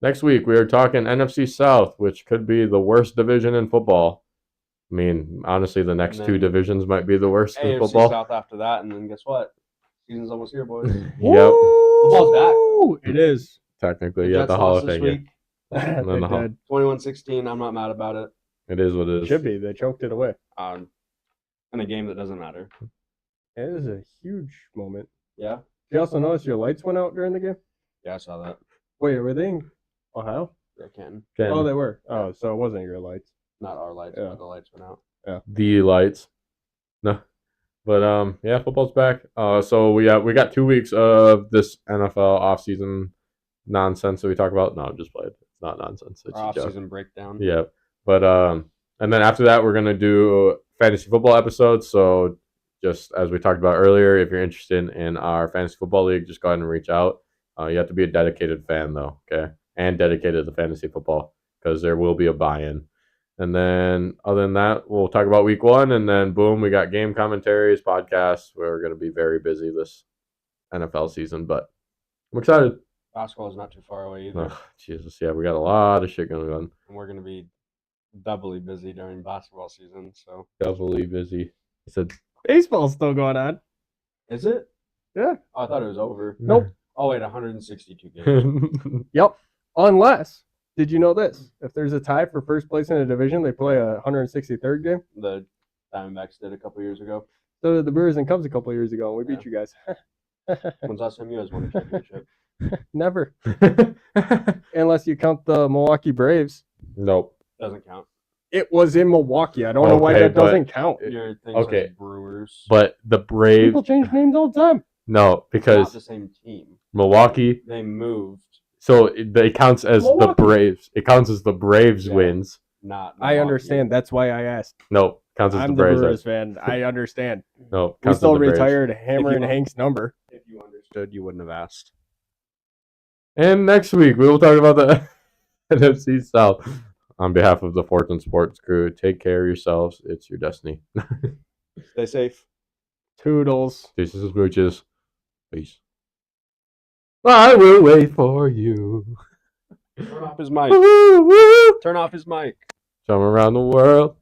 Next week we are talking NFC South, which could be the worst division in football. I mean, honestly, the next two divisions might be the worst in football. South after that, and then guess what? Season's almost here, boys. Yep. Football's back. It is. Technically, yeah, the Hall of Fame. Week. And then the Hall. 21-16. I'm not mad about it. It is what it is. Should be. They choked it away. In a game that doesn't matter. It is a huge moment. Yeah. You also notice your lights went out during the game? Yeah, I saw that. Wait, were they in Ohio? Yeah, Ken. Oh, they were. Oh, so it wasn't your lights. Not our lights, but the lights went out. Yeah. The lights. No. But yeah, football's back. So we got 2 weeks of this NFL offseason nonsense that we talk about. No, I'm just playing. It's not nonsense. It's Our a joke. offseason breakdown. Yeah. But and then after that we're gonna do fantasy football episodes. So just as we talked about earlier, if you're interested in our fantasy football league, just go ahead and reach out. You have to be a dedicated fan though, okay? And dedicated to fantasy football, because there will be a buy-in. And then other than that, we'll talk about week one, and then boom, we got game commentaries, podcasts. We're going to be very busy this NFL season, but I'm excited. Basketball is not too far away either. Oh, Jesus, yeah, we got a lot of shit going on. And we're going to be doubly busy during basketball season, so. Doubly busy. He said, baseball's still going on. Is it? Yeah. Oh, I thought it was over. Nope. Oh, wait, 162 games. Yep. Unless, did you know this? If there's a tie for first place in a division, they play a 163rd game. The Diamondbacks did a couple years ago. So did the Brewers and Cubs a couple years ago, and we beat you guys. When's the last time you guys won a championship? Never. Unless you count the Milwaukee Braves. Nope. Doesn't count. It was in Milwaukee. I don't know why that doesn't count. Your thing Okay. says Brewers. But the Braves. People change names all the time. No, Not because the same team. Milwaukee. They moved. So it counts as Milwaukee. the Braves. It counts as the Braves Yeah. wins. Not I Milwaukee. understand. That's why I asked. No, counts as I'm the the Braves. Brewers fan. I understand. No, We counts still as the Braves. retired Hammer If and you- Hank's number. If you understood, you wouldn't have asked. And next week we will talk about the NFC South. on behalf of the Fortune Sports crew, take care of yourselves. It's your destiny. Stay safe. Toodles. This is Smooches. Peace. I will wait for you. Turn off his mic. Woo, woo. Turn off his mic. Jump around the world.